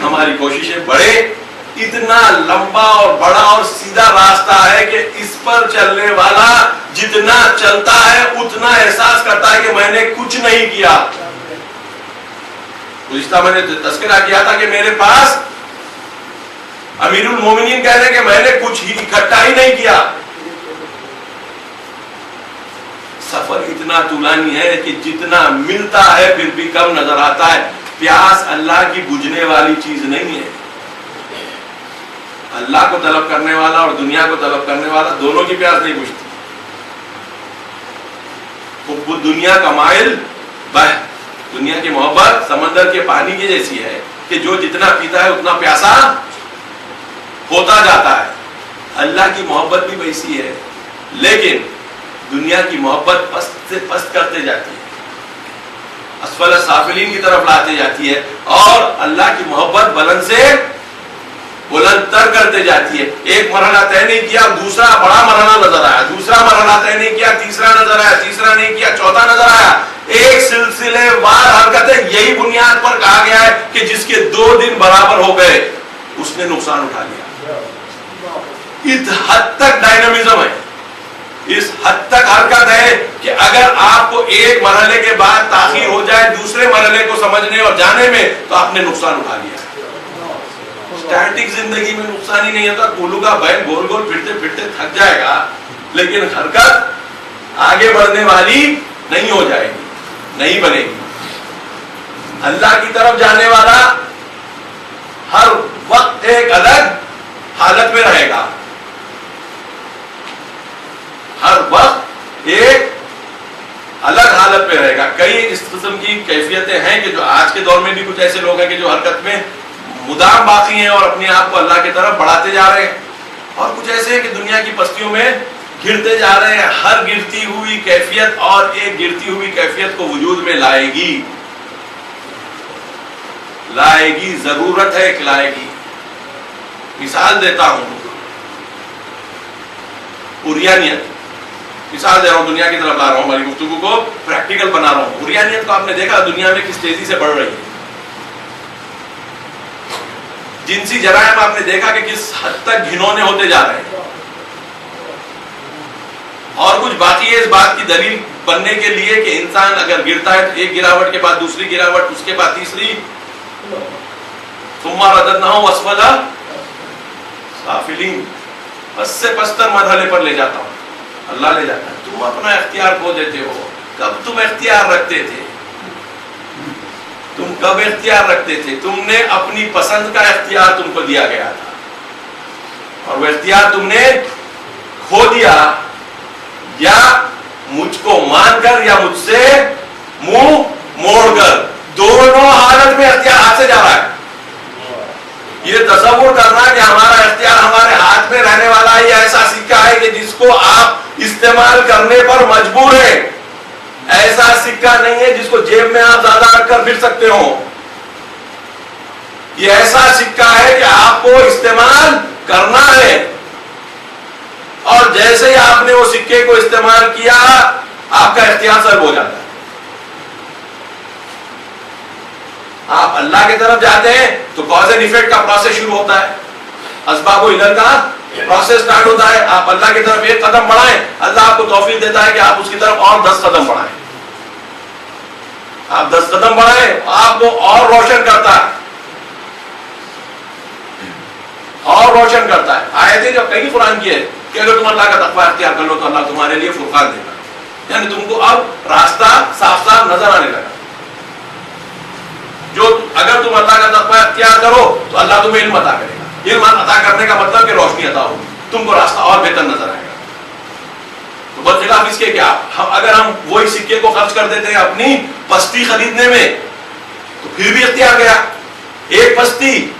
ہماری کوششیں بڑھے۔ اتنا لمبا اور بڑا اور سیدھا راستہ ہے کہ اس پر چلنے والا جتنا چلتا ہے اتنا احساس کرتا ہے کہ میں نے کچھ نہیں کیا۔ گزشتہ میں نے تذکرہ کیا تھا کہ میرے پاس امیر المومنین کہہ رہے ہیں کہ میں نے کچھ ہی اکٹھا ہی نہیں کیا۔ سفر اتنا طولانی ہے کہ جتنا ملتا ہے پھر بھی کم نظر آتا ہے۔ پیاس اللہ کی بجھنے والی چیز نہیں ہے۔ اللہ کو طلب کرنے والا اور دنیا کو طلب کرنے والا دونوں کی پیاس نہیں بجھتی۔ حب دنیا کا مائل بہ، دنیا کی محبت سمندر کے پانی کی جیسی ہے کہ جو جتنا پیتا ہے اتنا پیاسا ہوتا جاتا ہے۔ اللہ کی محبت بھی ویسی ہے، لیکن دنیا کی محبت پست سے پست کرتے جاتی ہے، اسفل السافلین کی طرف لاتے جاتی ہے، اور اللہ کی محبت بلند سے بلند تر کرتے جاتی ہے۔ ایک مرحلہ طے نہیں کیا، دوسرا بڑا مرحلہ نظر آیا، دوسرا مرحلہ طے نہیں کیا، تیسرا نظر آیا، تیسرا نہیں کیا، چوتھا نظر آیا۔ ایک سلسلے وار حرکتیں، یہی بنیاد پر کہا گیا ہے کہ جس کے 2 دن برابر ہو گئے اس نے نقصان اٹھا لیا۔ اس حد تک ڈائنامزم ہے، اس حد تک حرکت ہے کہ اگر آپ کو ایک مرحلے کے بعد تاخیر ہو جائے دوسرے مرحلے کو سمجھنے اور جانے میں تو آپ نے نقصان اٹھا لیا۔ اسٹیٹک زندگی میں نقصان ہی نہیں ہوتا، گولو کا بیل گول گول پھرتے پھرتے تھک جائے گا، لیکن حرکت آگے بڑھنے والی نہیں ہو جائے گی، نہیں بنے گی۔ اللہ کی طرف جانے والا ہر وقت ایک الگ حالت میں رہے گا، ہر وقت ایک پہ رہے گا. کئی اس قسم کی کیفیتیں ہیں کہ جو آج کے دور میں بھی کچھ ایسے لوگ ہیں کہ جو حرکت میں مدام باقی ہیں اور اپنے آپ کو اللہ کی طرف بڑھاتے جا رہے ہیں, اور کچھ ایسے ہیں کہ دنیا کی پستیوں میں گرتے جا رہے ہیں. ہر گرتی ہوئی کیفیت اور ایک گرتی ہوئی کیفیت کو وجود میں لائے گی, ضرورت ہے کہ لائے گی. مثال دیتا ہوں, اوریانیت مثال دے رہا ہوں, دنیا کی طرف لا رہا ہوں, ہماری گفتگو کو پریکٹیکل بنا رہا ہوں. اوریانیت کو آپ نے دیکھا دنیا میں کس تیزی سے بڑھ رہی ہے. جنسی جرائم آپ نے دیکھا کہ کس حد تک گھنونے ہوتے جا رہے ہیں, اور کچھ باقی ہے اس بات کی دلیل بننے کے لیے کہ انسان اگر گرتا ہے تو ایک گراوٹ کے بعد دوسری گراوٹ, اس کے بعد تیسری, ثم رددناہ اسفل سافلین, پس سے پستر مرحلے پر لے جاتا ہوں, اللہ لے جاتا ہے. تم اپنا اختیار کھو دیتے ہو. کب تم اختیار رکھتے تھے؟ تم کب اختیار رکھتے تھے؟ تم نے اپنی پسند کا اختیار تم کو دیا گیا تھا, اور وہ اختیار تم نے کھو دیا, یا مجھ کو مان کر یا مجھ سے منہ موڑ کر. دونوں حالت میں اختیار ہاتھ سے جا رہا ہے. یہ تصور کرنا کہ ہمارا اختیار ہمارے ہاتھ میں رہنے والا ہے, یہ ایسا سکہ ہے کہ جس کو آپ استعمال کرنے پر مجبور ہیں. ایسا سکہ نہیں ہے جس کو جیب میں آپ زیادہ رکھ کر پھر سکتے ہو. یہ ایسا سکہ ہے کہ آپ کو استعمال کرنا ہے, اور جیسے ہی آپ نے وہ سکے کو استعمال کیا آپ کا اختیار سلب ہو جاتا ہے. آپ اللہ کی طرف جاتے ہیں تو کاز اینڈ ایفیکٹ کا پروسیس شروع ہوتا ہے, اسباب و علت کا پروسیس سٹارٹ ہوتا ہے. آپ اللہ کی طرف ایک قدم بڑھائیں, اللہ آپ کو توفیق دیتا ہے کہ آپ اس کی طرف اور 10 قدم بڑھائیں. آپ 10 قدم بڑھائیں, آپ کو اور روشن کرتا ہے, اور روشن کرتا ہے. آیتیں جو کئی قرآن کی ہے کہ اگر تم اللہ کا تقوی اختیار کر لو تو اللہ تمہارے لیے فرقان دے گا, یعنی تم کو اب راستہ صاف صاف نظر آنے لگا. جو اگر تم اللہ کا تقوی اختیار کرو تو اللہ تمہیں علم عطا کرے گا. علم عطا کرنے کا مطلب کہ روشنی عطا ہوگی, تم کو راستہ اور بہتر نظر آئے گا. تو برخلاف اس کے کیا, اگر ہم وہی سکے کو خرچ کر دیتے ہیں اپنی پستی خریدنے میں تو پھر بھی اختیار گیا. ایک پستی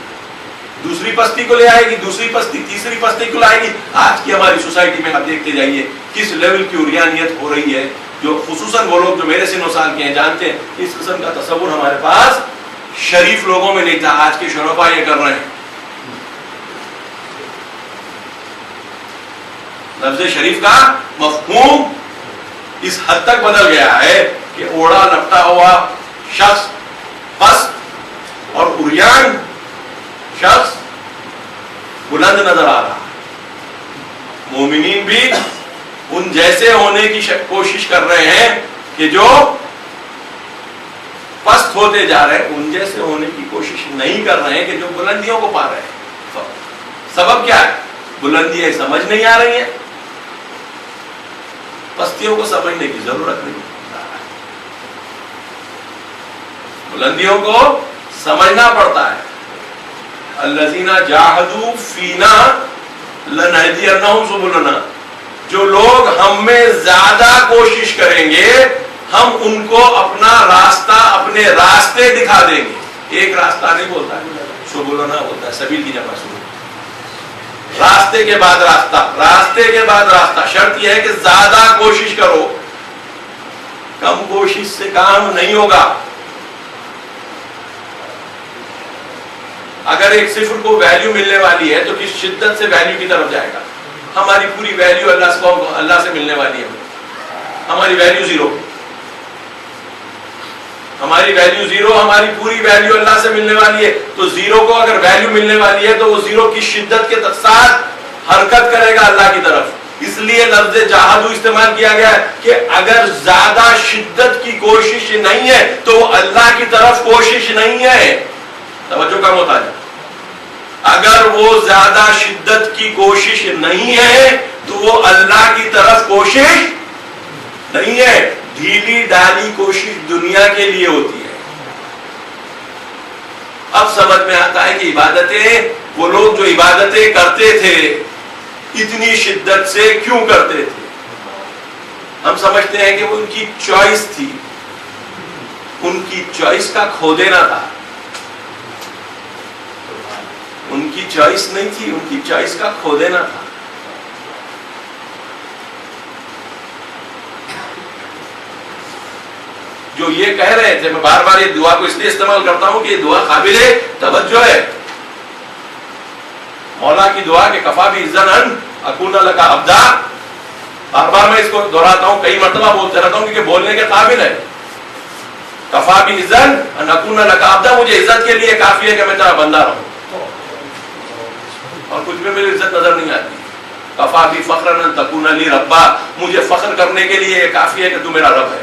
دوسری پستی کو لے آئے گی, دوسری پستی تیسری پستی کو لائے گی. آج کی ہماری سوسائٹی میں آپ دیکھتے جائیے کس لیول کی اوریانیت ہو رہی ہے, جو خصوصاً وہ لوگ جو میرے سن و سال کے ہیں جانتے ہیں. اس قسم کا تصور ہمارے پاس شریف لوگوں میں نہیں تھا, آج کے شرفا یہ کر رہے ہیں. لفظ شریف کا مفہوم اس حد تک بدل گیا ہے کہ اوڑا لپٹا ہوا شخص پست اور عریان شخص بلند نظر آ رہا. مومنین بھی ان جیسے ہونے کی کوشش کر رہے ہیں کہ جو پست ہوتے جا رہے ہیں, ان جیسے ہونے کی کوشش نہیں کر رہے ہیں کہ جو بلندیوں کو پا رہے ہیں. سبب کیا ہے؟ بلندیاں سمجھ نہیں آ رہی ہیں. پستیوں کو سمجھنے کی ضرورت نہیں, بلندیوں کو سمجھنا پڑتا ہے. الذین جاہدوا فینا لنہدینہم سبلنا, جو لوگ ہم میں زیادہ کوشش کریں گے ہم ان کو اپنا راستہ, اپنے راستے دکھا دیں گے. ایک راستہ نہیں بولتا ہے, سبلنا بولتا ہے, سبیل کی جمع سبل. راستے کے بعد راستہ, راستے کے بعد راستہ. شرط یہ ہے کہ زیادہ کوشش کرو, کم کوشش سے کام نہیں ہوگا. اگر ایک صفر کو ویلیو ملنے والی ہے تو کس شدت سے ویلیو کی طرف جائے گا. ہماری پوری ویلیو اللہ سے ملنے والی ہے. ہماری ویلیو زیرو, ہماری ویلیو زیرو, ہماری پوری ویلیو اللہ سے ملنے والی ہے. تو زیرو کو اگر ویلیو ملنے والی ہے تو وہ زیرو کی شدت کے ساتھ حرکت کرے گا اللہ کی طرف. اس لیے لفظ جاہدو استعمال کیا گیا ہے کہ اگر زیادہ شدت کی کوشش نہیں ہے تو وہ اللہ کی طرف کوشش نہیں ہے. توجہ کم ہوتا ہے. اگر وہ زیادہ شدت کی کوشش نہیں ہے تو وہ اللہ کی طرف کوشش نہیں ہے. ڈھیلی ڈالی کوشش دنیا کے لیے ہوتی ہے. اب سمجھ میں آتا ہے کہ عبادتیں, وہ لوگ جو عبادتیں کرتے تھے اتنی شدت سے کیوں کرتے تھے. ہم سمجھتے ہیں کہ وہ ان کی چوائس تھی, ان کی چوائس کا کھو دینا تھا. ان کی چوائس نہیں تھی، ان کی چوائس کا کھو دینا تھا. جو یہ کہہ رہے تھے، میں بار بار یہ دعا کو اس لیے استعمال کرتا ہوں کہ یہ دعا قابل توجہ ہے. مولا کی دعا کہ کفا بھی عزن ان اکون لک عبدا، بار بار میں اس کو دہراتا ہوں، کئی مرتبہ بولتے رہتا ہوں کیونکہ بولنے کے قابل ہے. کفا بھی عزن ان اکون لک عبدا، مجھے عزت کے لیے کافی ہے کہ میں تیرا بندہ رہوں، اور کچھ بھی میری عزت نظر نہیں آتی. کفا بھی فخرا ان تکون لی ربا، مجھے فخر کرنے کے لیے یہ کافی ہے کہ تو میرا رب ہے.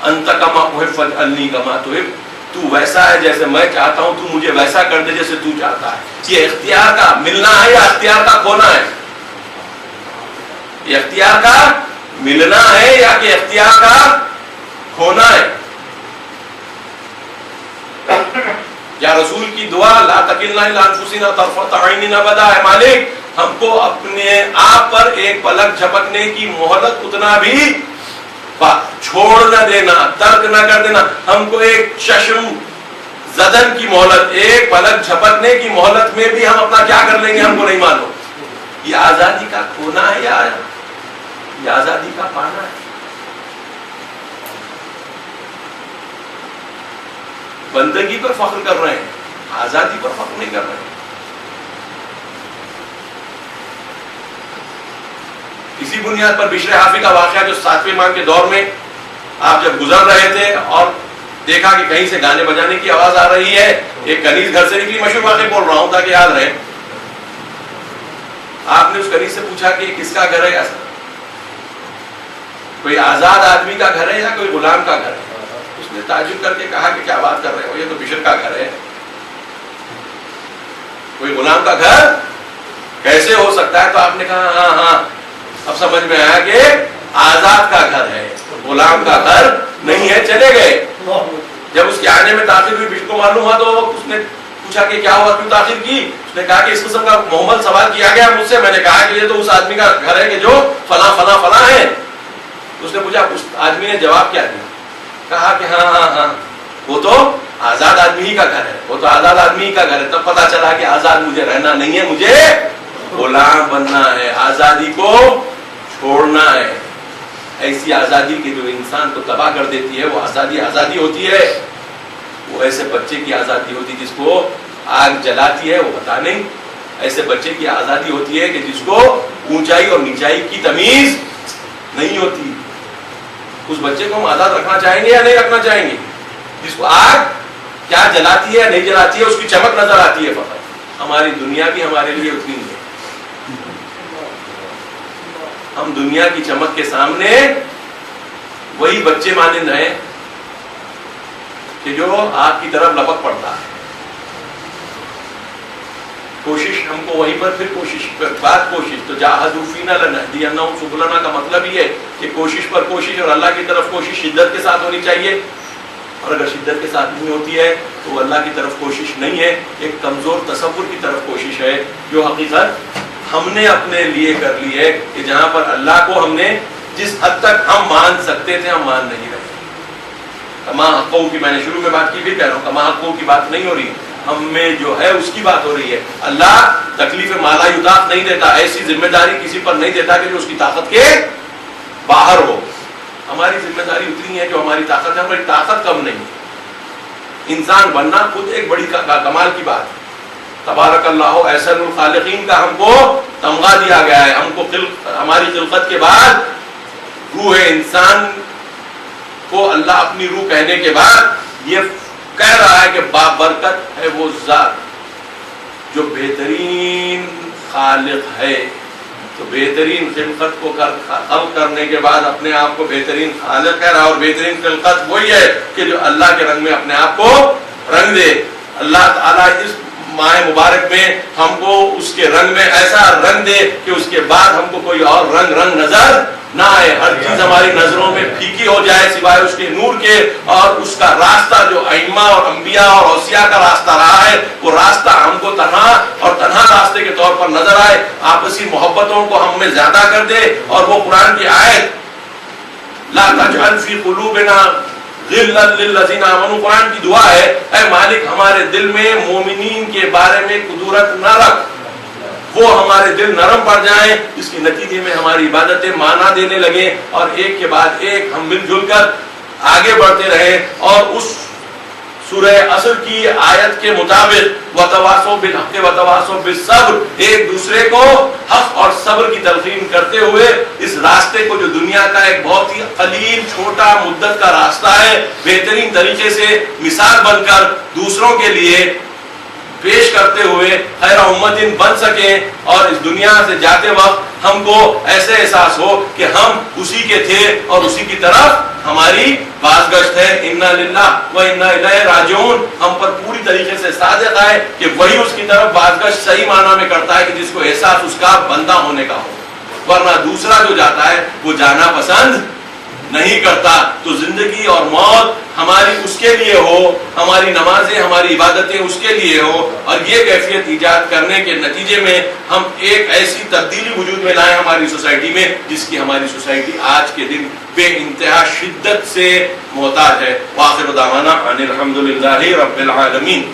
انت کما احب فاجعلنی کما تحب، تو ویسا ہے جیسے میں چاہتا ہوں، تو مجھے ویسا کر دے جیسے تو چاہتا ہے. یہ اختیار کا ملنا ہے یا اختیار کا کھونا ہے؟ یہ اختیار کا ملنا ہے یا کہ اختیار کا کھونا ہے؟ یا رسول کی دعا لا تکلنا الی انفسنا طرفۃ عین ابدا، ہے مالک ہم کو اپنے آپ پر ایک پلک جھپکنے کی مہلت اتنا بھی چھوڑ نہ دینا، ترک نہ کر دینا. ہم کو ایک چشم زدن کی مہلت، ایک پلک جھپکنے کی مہلت میں بھی ہم اپنا کیا کر لیں گے ہم کو نہیں معلوم. یہ آزادی کا کھونا ہے یا یہ آزادی کا پانا ہے؟ بندگی پر فخر کر رہے ہیں، آزادی پر فخر نہیں کر رہے ہیں. اسی بنیاد پر بشر حافی کا واقعہ جو 7ویں امام کے دور میں آپ جب گزر رہے تھے اور دیکھا کہ کہیں سے گانے بجانے کی آواز آ رہی ہے، ایک کنیز گھر سے نکلی، مشہور واقعہ بول رہا ہوں تاکہ یاد رہے. آپ نے اس کنیز سے پوچھا کہ کس کا گھر ہے؟ ایسا کوئی آزاد آدمی کا گھر ہے یا کوئی غلام کا گھر ہے؟ اس نے تعجب کر کے کہا کہ کیا بات کر رہے ہو، یہ تو بشر کا گھر ہے. کوئی غلام کا گھر کیسے ہو سکتا ہے؟ تو آپ نے کہا ہاں ہاں اب سمجھ میں آیا کہ آزاد کا گھر ہے، غلام کا گھر نہیں ہے. چلے گئے. جب اس کے آنے میں تاخیر ہوئی، بشر کو معلوم ہوا تو اس نے پوچھا کہ کیا ہوا، کیوں تاخیر کی؟ اس نے کہا کہ اس قسم کا محمل سوال کیا گیا مجھ سے، میں نے کہا کہ یہ تو اس آدمی کا گھر ہے کہ جو فلاں فلاں فلاں ہے. اس نے پوچھا، اس آدمی نے جواب کیا دیا؟ کہا کہ ہاں ہاں ہاں وہ تو آزاد آدمی ہی کا گھر ہے، وہ تو آزاد آدمی ہی کا گھر ہے. تب پتا چلا کہ آزاد مجھے رہنا نہیں ہے، مجھے غلام بننا ہے، آزادی کو چھوڑنا ہے. ایسی آزادی کی جو انسان کو تباہ کر دیتی ہے وہ آزادی ہوتی ہے. وہ ایسے بچے کی آزادی ہوتی ہے جس کو آگ جلاتی ہے وہ پتہ نہیں. ایسے بچے کی آزادی ہوتی ہے کہ جس کو اونچائی اور نیچائی کی تمیز نہیں ہوتی. اس بچے کو ہم آزاد رکھنا چاہیں گے یا نہیں رکھنا چاہیں گے؟ جس کو آگ کیا جلاتی ہے یا نہیں جلاتی ہے اس کی چمک نظر آتی ہے فقط. ہماری دنیا بھی ہمارے لیے اتنی ہے. ہم دنیا کی چمک کے سامنے وہی بچے مانند ہیں کہ جو آگ کی طرف لپک پڑتا ہے. کوشش ہم کو وہیں پر پھر کوشش تو جاہدوا فینا لنہدینہم سبلنا کا مطلب یہ ہے کہ کوشش پر کوشش، اور اللہ کی طرف کوشش شدت کے ساتھ ہونی چاہیے. اور اگر شدت کے ساتھ نہیں ہوتی ہے تو وہ اللہ کی طرف کوشش نہیں ہے، ایک کمزور تصور کی طرف کوشش ہے جو حقیقت ہم نے اپنے لیے کر لی ہے کہ جہاں پر اللہ کو ہم نے جس حد تک ہم مان سکتے تھے ہم مان نہیں رہے. کما حقوں کی میں نے شروع میں بات کی، بھی کہہ رہا ہوں کما حقوں کی بات نہیں ہو رہی، ہم میں جو ہے اس کی بات ہو رہی ہے. اللہ تکلیف مالا یطاق نہیں دیتا، ایسی ذمہ داری کسی پر نہیں دیتا کہ جو اس کی طاقت کے باہر ہو. ہماری ذمہ داری اتنی ہے جو ہماری طاقت ہے، ہماری طاقت کم نہیں. انسان بننا خود ایک بڑی کمال کی بات ہے. تبارک اللہ احسن الخالقین کا ہم کو تمغہ دیا گیا ہے. ہم کو ہماری خلقت کے بعد روح انسان کو اللہ اپنی روح کہنے کے بعد یہ کہہ رہا ہے کہ بابرکت ہے وہ ذات جو بہترین خالق ہے. تو بہترین خلقت کو خلق کرنے کے بعد اپنے آپ کو بہترین خالق کہہ رہا ہے، اور بہترین خلقت وہی ہے کہ جو اللہ کے رنگ میں اپنے آپ کو رنگ دے. اللہ تعالیٰ اس ماہ مبارک میں ہم کو اس کے رنگ میں ایسا رنگ دے کہ اس کے بعد ہم کو کوئی اور رنگ نظر نہ آئے. ہر چیز ہماری نظروں میں پھیکی ہو جائے سوائے اس کے نور کے، اور اس کا راستہ جو ائمہ اور انبیاء اور اوصیاء کا راستہ رہا ہے وہ راستہ ہم کو تنہا راستے کے طور پر نظر آئے. آپسی محبتوں کو ہم میں زیادہ کر دے، اور وہ قرآن کی آیت لا تجعل فی قلوبنا غلا للذین آمنوا، قرآن کی دعا ہے، اے مالک ہمارے دل میں مومنین کے بارے میں قدرت نہ رکھ، وہ ہمارے دل نرم پڑ جائیں، اس کے نتیجے میں ہماری عبادتیں معنی دینے لگیں اور ایک کے بعد ایک ہم مل جل کر آگے بڑھتے رہیں اور اس سورہ عصر کی آیت کے مطابق وتواصوا بالحق وتواصوا بالصبر، ایک دوسرے کو حق اور صبر کی تلقین کرتے ہوئے اس راستے کو جو دنیا کا ایک بہت ہی قلیل چھوٹا مدت کا راستہ ہے، بہترین طریقے سے مثال بن کر دوسروں کے لیے پیش کرتے ہوئے خیر امتن بن سکیں اور اس دنیا سے جاتے وقت ہم کو ایسے احساس ہو کہ ہم اسی کے تھے اور اسی کی طرف ہماری بازگشت ہے۔ انا للہ و انا الیہ راجعون، ہم پر پوری طریقے سے صادق ہے کہ وہی اس کی طرف بازگشت صحیح معنی میں کرتا ہے کہ جس کو احساس اس کا بندہ ہونے کا ہو، ورنہ دوسرا جو جاتا ہے وہ جانا پسند نہیں کرتا۔ تو زندگی اور موت ہماری اس کے لیے ہو، ہماری نمازیں ہماری عبادتیں اس کے لیے ہو، اور یہ کیفیت ایجاد کرنے کے نتیجے میں ہم ایک ایسی تبدیلی وجود میں لائیں ہماری سوسائٹی میں جس کی ہماری سوسائٹی آج کے دن بے انتہا شدت سے محتاج ہے۔ وآخر دعوانا ان الحمدللہ رب العالمین۔